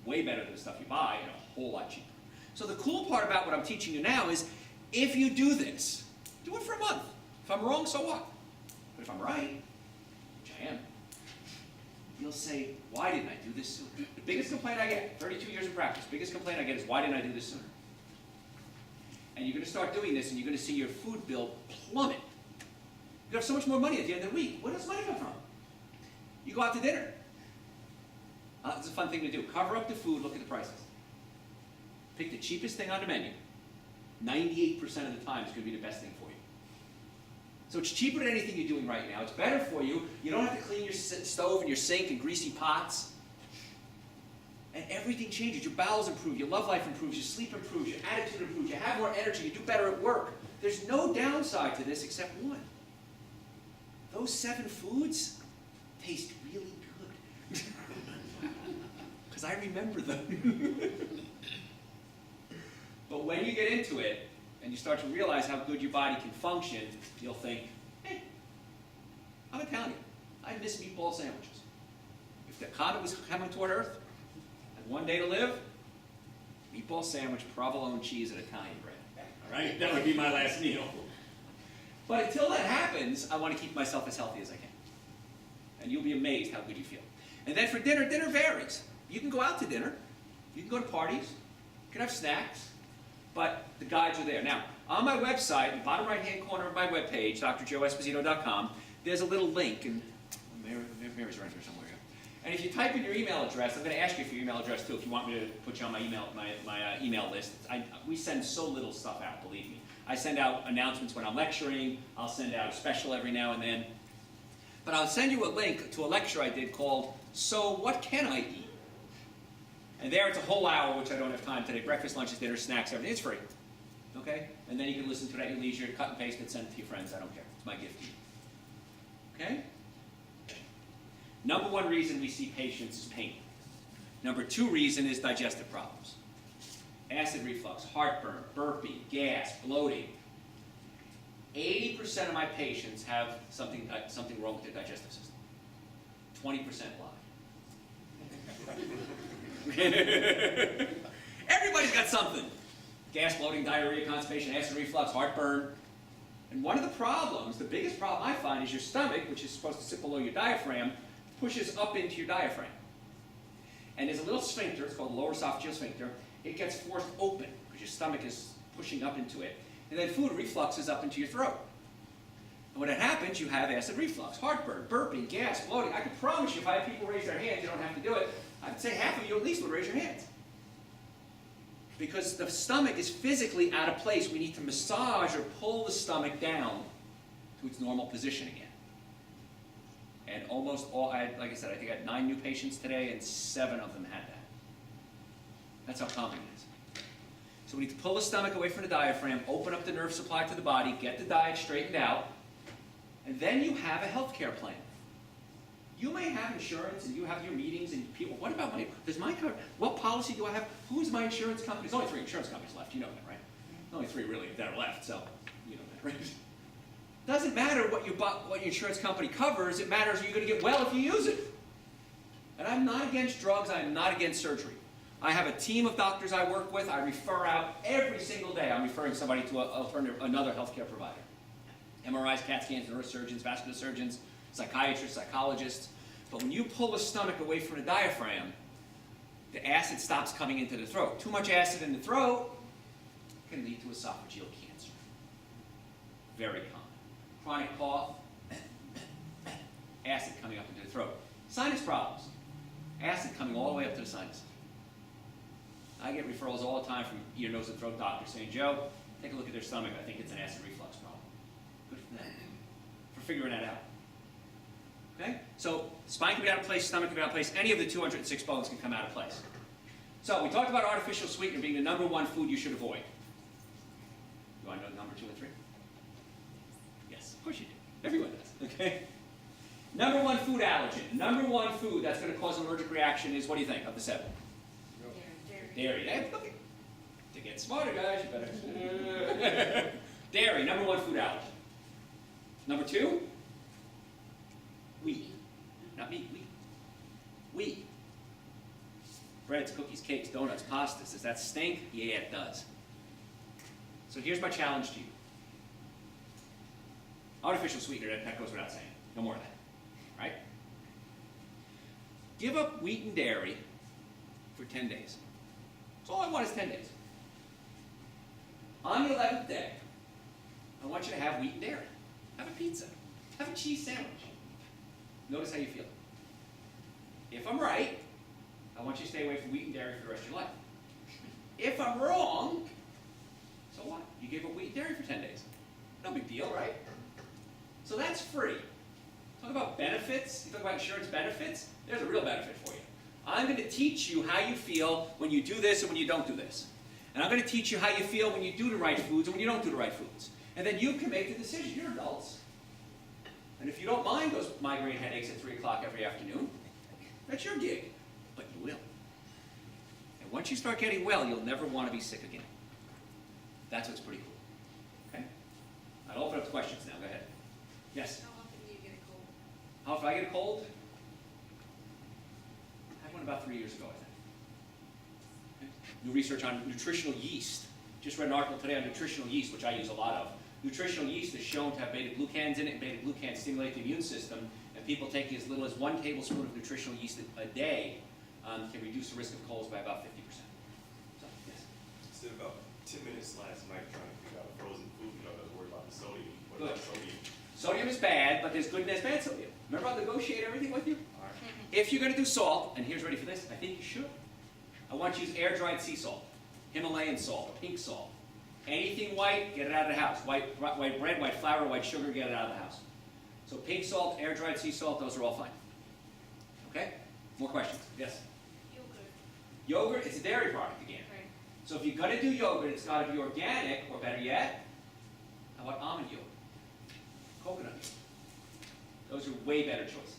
C: Way better than the stuff you buy and a whole lot cheaper. So the cool part about what I'm teaching you now is, if you do this, do it for a month. If I'm wrong, so what? But if I'm right, which I am, you'll say, why didn't I do this sooner? The biggest complaint I get, 32 years of practice, biggest complaint I get is, why didn't I do this sooner? And you're going to start doing this, and you're going to see your food bill plummet. You have so much more money at the end of the week. Where does money come from? You go out to dinner. It's a fun thing to do. Cover up the food, look at the prices. Pick the cheapest thing on the menu. 98% of the time it's going to be the best thing for you. So it's cheaper than anything you're doing right now. It's better for you. You don't have to clean your stove and your sink and greasy pots. And everything changes. Your bowels improve, your love life improves, your sleep improves, your attitude improves, you have more energy, you do better at work. There's no downside to this except one. Those 7 foods taste really good. Because I remember them. But when you get into it, and you start to realize how good your body can function, you'll think, hey, I'm Italian. I miss meatball sandwiches. If the comet was coming toward Earth, and one day to live, meatball sandwich, provolone cheese, and Italian bread. All right? That would be my last meal. But until that happens, I want to keep myself as healthy as I can. And you'll be amazed how good you feel. And then for dinner, dinner varies. You can go out to dinner. You can go to parties. You can have snacks. but the guides are there. Now, on my website, in the bottom right-hand corner of my webpage, drjoeesposito.com, there's a little link, and Mary's around here somewhere. And if you type in your email address, I'm going to ask you for your email address too, if you want me to put you on my email list. We send so little stuff out, believe me. I send out announcements when I'm lecturing. I'll send out a special every now and then. But I'll send you a link to a lecture I did called, So What Can I Eat? And there it's a whole hour, which I don't have time today. Breakfast, lunches, dinners, snacks, everything. It's free. Okay? And then you can listen to it at your leisure, cut and paste it, send it to your friends. I don't care. It's my gift to you. Okay? Number one reason we see patients is pain. Number two reason is digestive problems. Acid reflux, heartburn, burping, gas, bloating. 80% of my patients have something wrong with their digestive system. 20% lie. Everybody's got something. Gas, bloating, diarrhea, constipation, acid reflux, heartburn. And one of the problems, the biggest problem I find, is your stomach, which is supposed to sit below your diaphragm, pushes up into your diaphragm. And there's a little sphincter, it's called the lower esophageal sphincter. It gets forced open because your stomach is pushing up into it. And then food refluxes up into your throat. And when it happens, you have acid reflux, heartburn, burping, gas, bloating. I can promise you, if I have people raise their hands, you don't have to do it. I'd say half of you at least would raise your hands. Because the stomach is physically out of place. We need to massage or pull the stomach down to its normal position again. And almost all, like I said, I think I had 9 new patients today, and 7 of them had that. That's how common it is. So we need to pull the stomach away from the diaphragm, open up the nerve supply to the body, get the diet straightened out, and then you have a healthcare plan. You may have insurance, and you have your meetings, and people, what about what policy do I have? Who's my insurance company? There's only 3 insurance companies left, you know that, right? Only 3 really that are left, so you know that, right? Doesn't matter what your insurance company covers, it matters are you going to get well if you use it. And I'm not against drugs, I'm not against surgery. I have a team of doctors I work with, I refer out every single day. I'm referring somebody to another healthcare provider. MRIs, CAT scans, neurosurgeons, vascular surgeons, psychiatrists, psychologists. But when you pull the stomach away from the diaphragm, the acid stops coming into the throat. Too much acid in the throat can lead to esophageal cancer. Very common. Chronic cough, acid coming up into the throat. Sinus problems, acid coming all the way up to the sinus. I get referrals all the time from ear, nose, and throat doctors saying, Joe, take a look at their stomach. I think it's an acid reflux problem. Good for them, for figuring that out. Okay? So spine can be out of place, stomach can be out of place. Any of the 206 bones can come out of place. So we talked about artificial sweetener being the number one food you should avoid. You want to know number 2 and 3? Yes, of course you do. Everyone does. Okay? Number one food allergen. Number one food that's going to cause an allergic reaction is, what do you think, of the 7? Dairy. Hey, look, to get smarter, guys, you better. Dairy, number one food allergen. Number 2? Wheat. Not meat, wheat. Wheat. Breads, cookies, cakes, donuts, pastas. Does that stink? Yeah, it does. So here's my challenge to you. Artificial sweetener, that goes without saying. No more of that. Right? Give up wheat and dairy for 10 days. So all I want is 10 days. On the 11th day, I want you to have wheat and dairy. Have a pizza. Have a cheese sandwich. Notice how you feel. If I'm right, I want you to stay away from wheat and dairy for the rest of your life. If I'm wrong, so what? You gave up wheat and dairy for 10 days. No big deal, right? So that's free. Talk about benefits. You talk about insurance benefits. There's a real benefit for you. I'm going to teach you how you feel when you do this and when you don't do this. And I'm going to teach you how you feel when you do the right foods and when you don't do the right foods. And then you can make the decision. You're adults. And if you don't mind those migraine headaches at 3 o'clock every afternoon, that's your gig. But you will. And once you start getting well, you'll never want to be sick again. That's what's pretty cool. Okay? I'll open up to questions now. Go ahead. Yes?
B: How often do you get a cold?
C: How often I get a cold? I had one about 3 years ago, I think. Okay. New research on nutritional yeast. Just read an article today on nutritional yeast, which I use a lot of. Nutritional yeast is shown to have beta-glucans in it, and beta-glucans stimulate the immune system, and people taking as little as 1 tablespoon of nutritional yeast a day can reduce the risk of colds by about 50%. So, yes?
F: 10 minutes last night trying to figure out a frozen food because I was worried about the sodium. What about sodium?
C: Sodium is bad, but there's good and there's bad sodium. Remember I'll negotiate everything with you?
F: All right.
C: If you're going to do salt, and here's ready for this, I think you should. I want you to use air-dried sea salt, Himalayan salt, pink salt. Anything white, get it out of the house. White bread, white flour, white sugar, get it out of the house. So pink salt, air-dried sea salt, those are all fine. Okay? More questions? Yes?
B: Yogurt.
C: Yogurt, it's a dairy product again.
B: Right.
C: So if you're going to do yogurt, it's got to be organic, or better yet, how about almond yogurt? Coconut yogurt. Those are way better choices.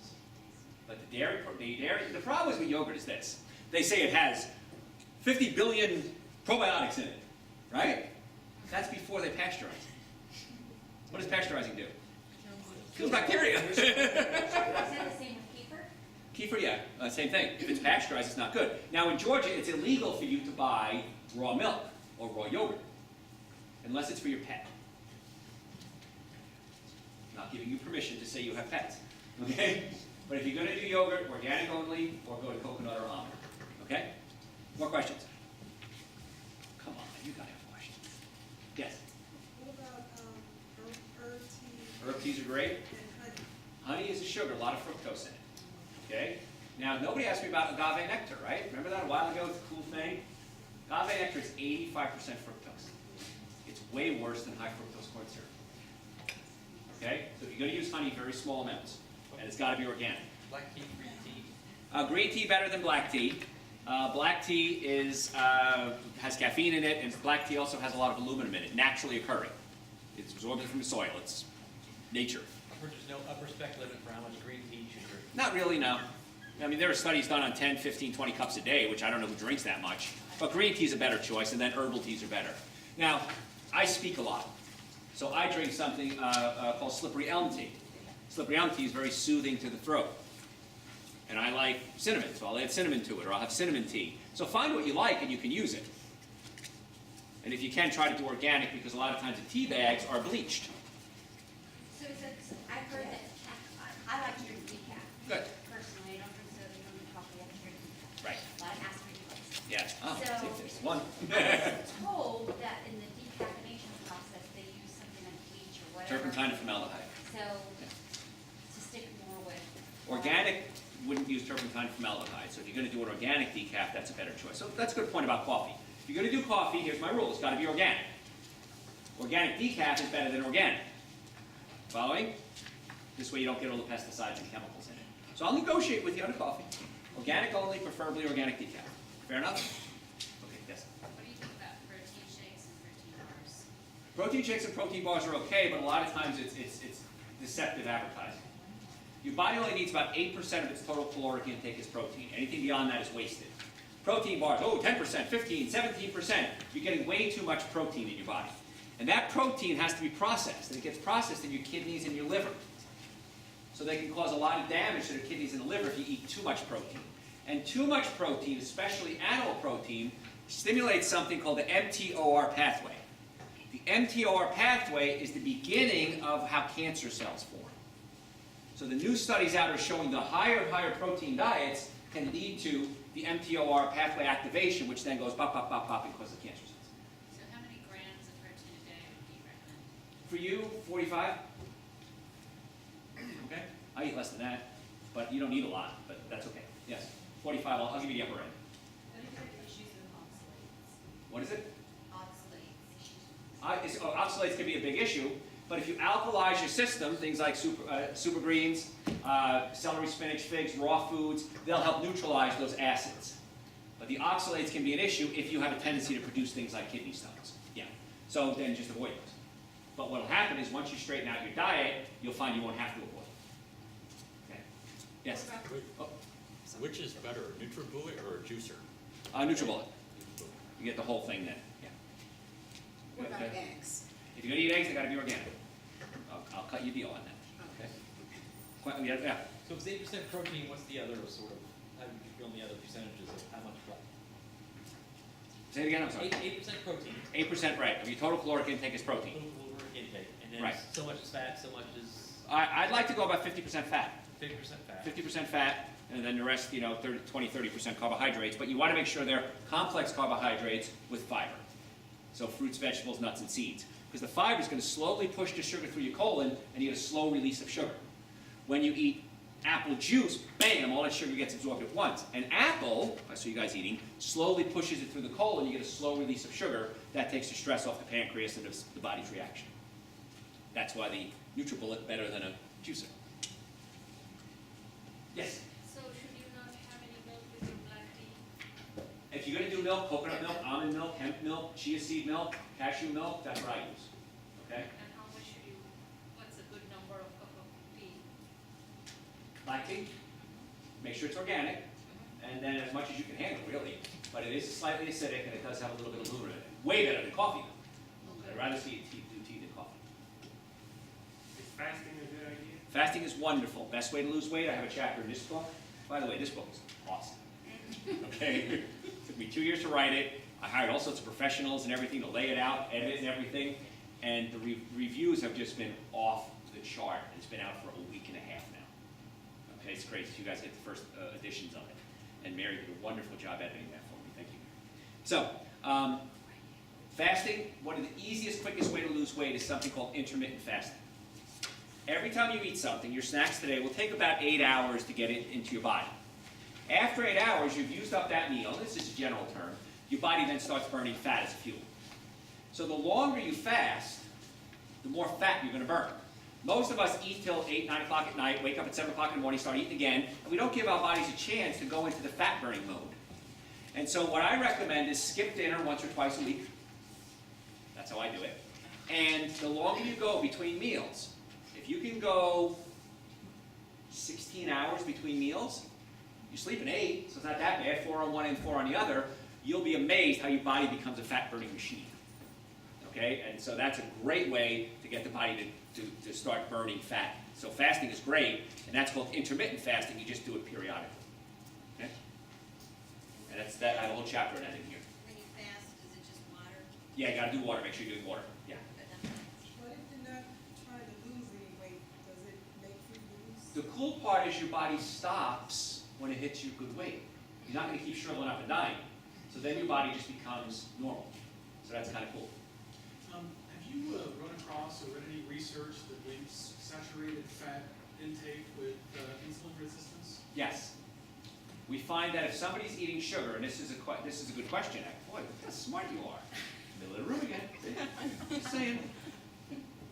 C: But the problem is with yogurt is this. They say it has 50 billion probiotics in it, right? That's before they pasteurize it. What does pasteurizing do? Kills bacteria.
E: Is that the same with kefir?
C: Kefir, yeah, same thing. If it's pasteurized, it's not good. Now in Georgia, it's illegal for you to buy raw milk or raw yogurt, unless it's for your pet. Not giving you permission to say you have pets, okay? But if you're going to do yogurt, organic only, or go to coconut or almond, okay? More questions? Come on, you gotta have questions. Yes?
G: What about herb tea
C: Herb teas are great.
G: and honey?
C: Honey is a sugar, a lot of fructose in it. Okay? Now, nobody asked me about agave nectar, right? Remember that a while ago? It's a cool thing. Agave nectar is 85% fructose. It's way worse than high fructose corn syrup. Okay? So if you're going to use honey, very small amounts. And it's got to be organic.
H: Black tea, green tea.
C: Green tea better than black tea. Black tea has caffeine in it, and black tea also has a lot of aluminum in it, naturally occurring. It's absorbed from the soil. It's nature.
H: I've heard there's no upper spec limit for how much green tea you should drink.
C: Not really, no. I mean, there are studies done on 10, 15, 20 cups a day, which I don't know who drinks that much. But green tea is a better choice, and then herbal teas are better. Now, I speak a lot. So I drink something called slippery elm tea. Slippery elm tea is very soothing to the throat. And I like cinnamon, so I'll add cinnamon to it, or I'll have cinnamon tea. So find what you like, and you can use it. And if you can, try to do organic, because a lot of times the tea bags are bleached.
E: So is it, I've heard that, I like to drink decaf.
C: Good.
E: Personally, I don't drink soda, I don't drink coffee, I just drink decaf.
C: Right.
E: A lot of acid reflux.
C: Yeah. Oh,
E: So-
C: see, there's one.
E: I was told that in the decaffeination process, they use something like bleach or whatever.
C: Turpentine and formaldehyde.
E: So, to stick more with.
C: Organic wouldn't use turpentine and formaldehyde, so if you're going to do an organic decaf, that's a better choice. So that's a good point about coffee. If you're going to do coffee, here's my rule. It's got to be organic. Organic decaf is better than organic. Following? This way you don't get all the pesticides and chemicals in it. So I'll negotiate with you on a coffee. Organic only, preferably organic decaf. Fair enough? Okay, yes.
B: What do you think about protein shakes and protein bars?
C: Protein shakes and protein bars are okay, but a lot of times it's deceptive advertising. Your body only needs about 8% of its total caloric intake as protein. Anything beyond that is wasted. Protein bars, 10%, 15, 17%. You're getting way too much protein in your body. And that protein has to be processed, and it gets processed in your kidneys and your liver. So they can cause a lot of damage to the kidneys and the liver if you eat too much protein. And too much protein, especially animal protein, stimulates something called the mTOR pathway. The mTOR pathway is the beginning of how cancer cells form. So the new studies out are showing the higher protein diets can lead to the mTOR pathway activation, which then goes pop, pop, pop, pop, and causes cancer cells.
B: So how many grams of protein a day would you recommend?
C: For you, 45. Okay? I eat less than that, but you don't need a lot, but that's okay. Yes, 45, I'll give you the upper end.
G: What about issues with oxalates?
C: What is it?
G: Oxalates.
C: Oxalates can be a big issue, but if you alkalize your system, things like super greens, celery, spinach, figs, raw foods, they'll help neutralize those acids. But the oxalates can be an issue if you have a tendency to produce things like kidney stones. Yeah. So then just avoid those. But what will happen is once you straighten out your diet, you'll find you won't have to avoid. Okay. Yes? Oh,
I: Which is better, NutriBullet or a juicer?
C: NutriBullet. You get the whole thing then. Yeah.
G: What about
C: Okay.
G: eggs?
C: If you're going to eat eggs, they got to be organic. I'll cut you a deal on that.
H: Okay.
C: Yeah.
H: So if it's 8% protein, what's the other sort of, how do you feel on the other percentages of how much what?
C: Say it again, I'm sorry.
H: 8% protein,
C: 8%, right, of your total caloric intake is protein.
H: total caloric intake, and then
C: Right.
H: so much is fat, so much is
C: I'd like to go about 50% fat.
H: 50% fat.
C: 50% fat, and then the rest, 20, 30% carbohydrates. But you want to make sure they're complex carbohydrates with fiber. So fruits, vegetables, nuts, and seeds. Because the fiber is going to slowly push the sugar through your colon, and you get a slow release of sugar. When you eat apple juice, bam, all that sugar gets absorbed at once. An apple, I saw you guys eating, slowly pushes it through the colon, you get a slow release of sugar. That takes the stress off the pancreas and the body's reaction. That's why the NutriBullet better than a juicer. Yes?
B: So should you not have any milk with your black tea?
C: If you're going to do milk, coconut milk, almond milk, hemp milk, chia seed milk, cashew milk, that's what I use. Okay?
B: And how much should you, what's a good number of cup of tea?
C: Black tea, make sure it's organic, and then as much as you can handle, really. But it is slightly acidic, and it does have a little bit of aluminum in it. Way better than coffee, though. I'd rather see you do tea than coffee.
F: Is fasting a good idea?
C: Fasting is wonderful. Best way to lose weight, I have a chapter in this book. By the way, this book is awesome. Okay? Took me 2 years to write it. I hired all sorts of professionals and everything to lay it out, edit it and everything. And the reviews have just been off the chart. It's been out for a week and a half now. Okay, it's crazy. You guys get the first editions of it. And Mary did a wonderful job editing that for me. Thank you. So, fasting, one of the easiest, quickest way to lose weight is something called intermittent fasting. Every time you eat something, your snacks today will take about 8 hours to get it into your body. After 8 hours, you've used up that meal. This is a general term. Your body then starts burning fat as fuel. So the longer you fast, the more fat you're going to burn. Most of us eat till 8, 9 o'clock at night, wake up at 7 o'clock in the morning, start eating again, and we don't give our bodies a chance to go into the fat-burning mode. And so what I recommend is skip dinner once or twice a week. That's how I do it. And the longer you go between meals, if you can go 16 hours between meals, you're sleeping 8, so it's not that bad, 4 on one end, 4 on the other, you'll be amazed how your body becomes a fat-burning machine. Okay? And so that's a great way to get the body to start burning fat. So fasting is great, and that's called intermittent fasting. You just do it periodically. Okay? And that's that. I have a whole chapter on that in here.
G: When you fast, is it just water?
C: Yeah, you got to do water. Make sure you're doing water. Yeah.
G: What if you're not trying to lose any weight? Does it make you lose?
C: The cool part is your body stops when it hits your good weight. You're not going to keep shriveling up and dying. So then your body just becomes normal. So that's kind of cool.
J: Have you run across or read any research that links saturated fat intake with insulin resistance?
C: Yes. We find that if somebody's eating sugar, and this is a good question. Boy, look how smart you are. Middle of the room again. Just saying.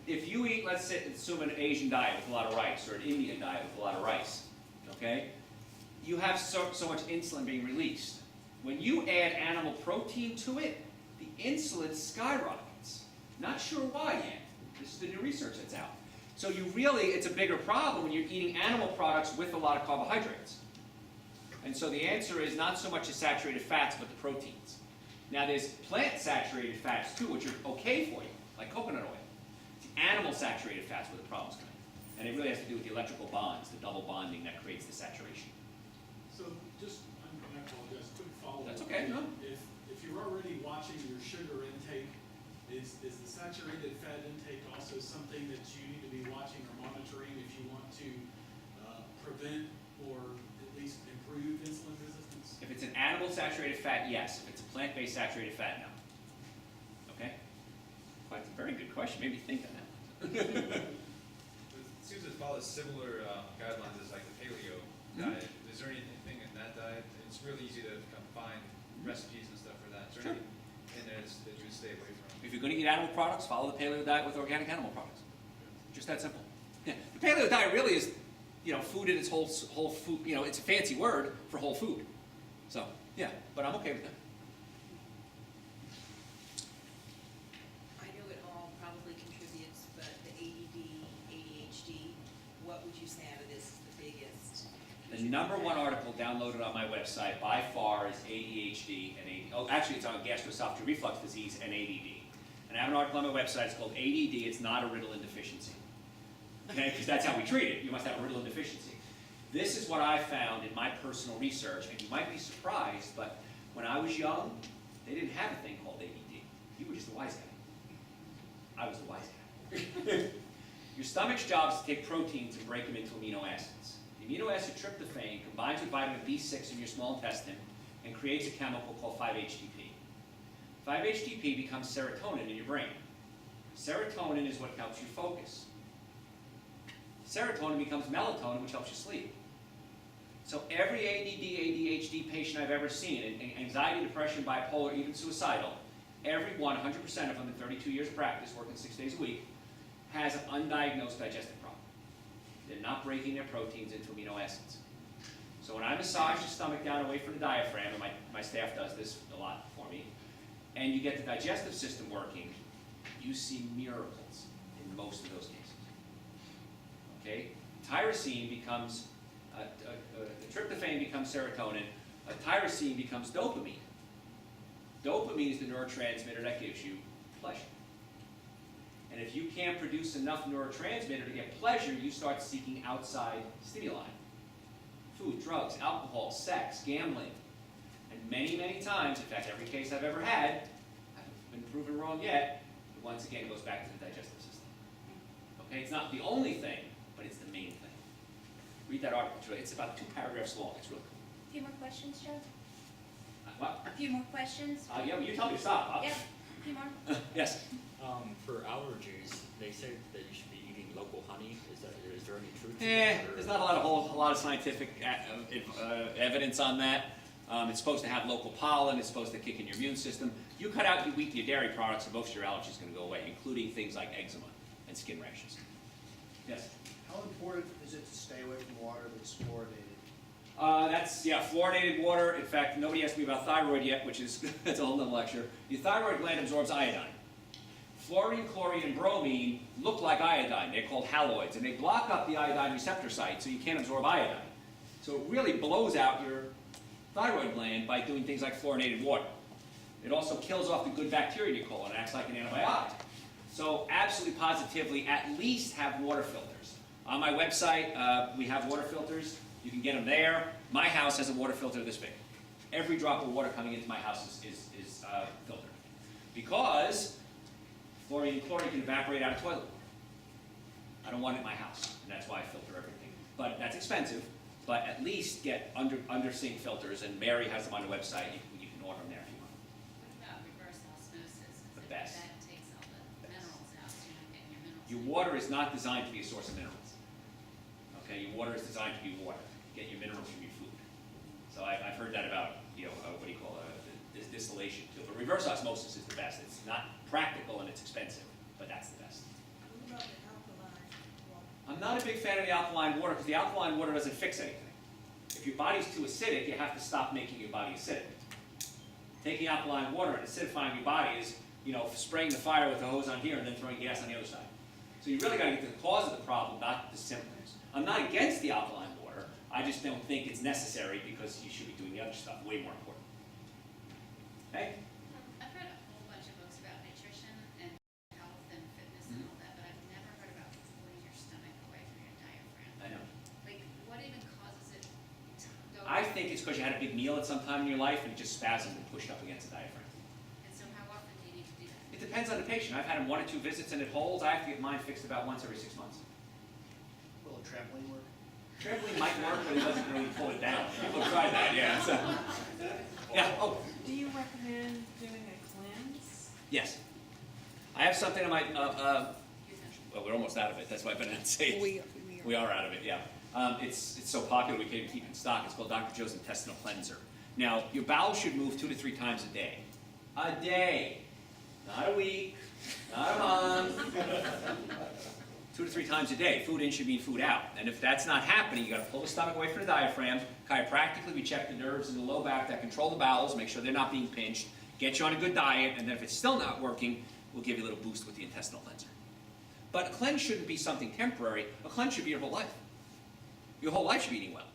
C: If you eat, let's say, assume an Asian diet with a lot of rice, or an Indian diet with a lot of rice, okay? You have so much insulin being released. When you add animal protein to it, the insulin skyrockets. Not sure why yet. This is the new research that's out. So it's a bigger problem when you're eating animal products with a lot of carbohydrates. And so the answer is not so much the saturated fats, but the proteins. Now there's plant-saturated fats too, which are okay for you, like coconut oil. It's the animal-saturated fats where the problems come in. And it really has to do with the electrical bonds, the double bonding that creates the saturation.
J: So just, I apologize, quick follow-up.
C: That's okay, no.
J: If you're already watching your sugar intake, is the saturated fat intake also something that you need to be watching or monitoring if you want to prevent or at least improve insulin resistance?
C: If it's an animal saturated fat, yes. If it's a plant-based saturated fat, no. Okay? Well, that's a very good question. Maybe think on that.
K: It seems to follow similar guidelines as like the paleo diet. Is there anything in that diet? It's really easy to kind of find recipes and stuff for that. Is there anything in there that you would stay away from?
C: If you're going to eat animal products, follow the paleo diet with organic animal products. Just that simple. Yeah. The paleo diet really is, food in its whole food. It's a fancy word for whole food. So, yeah, but I'm okay with that.
G: I know it all probably contributes, but the ADD, ADHD, what would you say out of this is the biggest?
C: The number one article downloaded on my website by far is ADHD and ADD. Oh, actually, it's on gastroesophageal reflux disease and ADD. And I have an article on my website. It's called ADD. It's not a Ritalin deficiency. Okay, because that's how we treat it. You must have a Ritalin deficiency. This is what I found in my personal research, and you might be surprised, but when I was young, they didn't have a thing called ADD. You were just the wise guy. I was the wise guy. Your stomach's job is to take proteins and break them into amino acids. The amino acid tryptophan combines with vitamin B6 in your small intestine and creates a chemical called 5-HTP.
A: 5-HTP becomes serotonin in your brain. Serotonin is what helps you focus. Serotonin becomes melatonin, which helps you sleep. So every ADD, ADHD patient I've ever seen, anxiety, depression, bipolar, even suicidal, every one, 100% of them in 32 years of practice, working 6 days a week, has an undiagnosed digestive problem. They're not breaking their proteins into amino acids. So when I massage the stomach down away from the diaphragm, and my staff does this a lot for me, and you get the digestive system working, you see miracles in most of those cases. Okay? Tyrosine becomes, tryptophan becomes serotonin, tyrosine becomes dopamine. Dopamine is the neurotransmitter that gives you pleasure. And if you can't produce enough neurotransmitter to get pleasure, you start seeking outside stimuli. Food, drugs, alcohol, sex, gambling. And many, many times, in fact, every case I've ever had, I haven't been proven wrong yet, it once again goes back to the digestive system. Okay, it's not the only thing, but it's the main thing. Read that article, it's about 2 paragraphs long, it's really cool.
E: A few more questions, Joe?
A: What?
E: A few more questions?
A: Yeah, well, you tell me to stop.
E: Yeah, a few more.
A: Yes?
I: For allergies, they say that you should be eating local honey. Is there any truth to that?
A: There's not a lot of scientific evidence on that. It's supposed to have local pollen. It's supposed to kick in your immune system. You cut out your wheat, your dairy products, and most of your allergies are going to go away, including things like eczema and skin rashes. Yes?
D: How important is it to stay away from water that's fluoridated?
A: Fluoridated water. In fact, nobody asked me about thyroid yet, which is that's a whole nother lecture. Your thyroid gland absorbs iodine. Fluorine, chlorine, and bromine look like iodine. They're called haloids, and they block up the iodine receptor site, so you can't absorb iodine. So it really blows out your thyroid gland by doing things like fluorinated water. It also kills off the good bacteria in your colon and acts like an antibiotic. So absolutely positively, at least have water filters. On my website, we have water filters. You can get them there. My house has a water filter this big. Every drop of water coming into my house is filtered. Because fluorine and chlorine can evaporate out of toilet water. I don't want it in my house, and that's why I filter everything. But that's expensive, but at least get under sink filters, and Mary has them on the website. You can order them there if you want.
B: What about reverse osmosis? 'Cause
A: The
B: I think
A: best.
B: that takes all the minerals out, so you're not getting your minerals.
A: Your water is not designed to be a source of minerals. Okay, your water is designed to be water. Get your minerals from your food. So I've heard that about, what do you call this distillation too. But reverse osmosis is the best. It's not practical and it's expensive, but that's the best.
G: What about the alkaline water?
A: I'm not a big fan of the alkaline water because the alkaline water doesn't fix anything. If your body's too acidic, you have to stop making your body acidic. Taking alkaline water and acidifying your body is, spraying the fire with a hose on here and then throwing gas on the other side. So you really got to get to the cause of the problem, not the symptoms. I'm not against the alkaline water. I just don't think it's necessary because you should be doing the other stuff way more important. Okay?
B: I've read a whole bunch of books about nutrition and health and fitness and all that, but I've never heard about pulling your stomach away from your diaphragm.
A: I know.
B: Like, what even causes it to go?
A: I think it's because you had a big meal at some time in your life and it just spasmed and pushed up against the diaphragm.
B: And so how often do you need to do that?
A: It depends on the patient. I've had them 1 or 2 visits and it holds. I have to get mine fixed about once every 6 months.
D: Will a trampoline work?
A: Trampoline might work, but it doesn't really pull it down. People have tried that, yeah. So. Yeah, oh,
L: Do you recommend doing a cleanse?
A: yes. I have something I might, well, we're almost out of it. That's why I better not say it. We are out of it, yeah. It's so popular we can't even keep it in stock. It's called Dr. Joe's Intestinal Cleanser. Now, your bowels should move 2 to 3 times a day. A day. Not a week, not a month. 2 to 3 times a day. Food in should mean food out. And if that's not happening, you got to pull the stomach away from the diaphragm. Chiropractically, we check the nerves in the low back that control the bowels, make sure they're not being pinched, get you on a good diet, and then if it's still not working, we'll give you a little boost with the intestinal cleanser. But a cleanse shouldn't be something temporary. A cleanse should be your whole life. Your whole life should be eating well.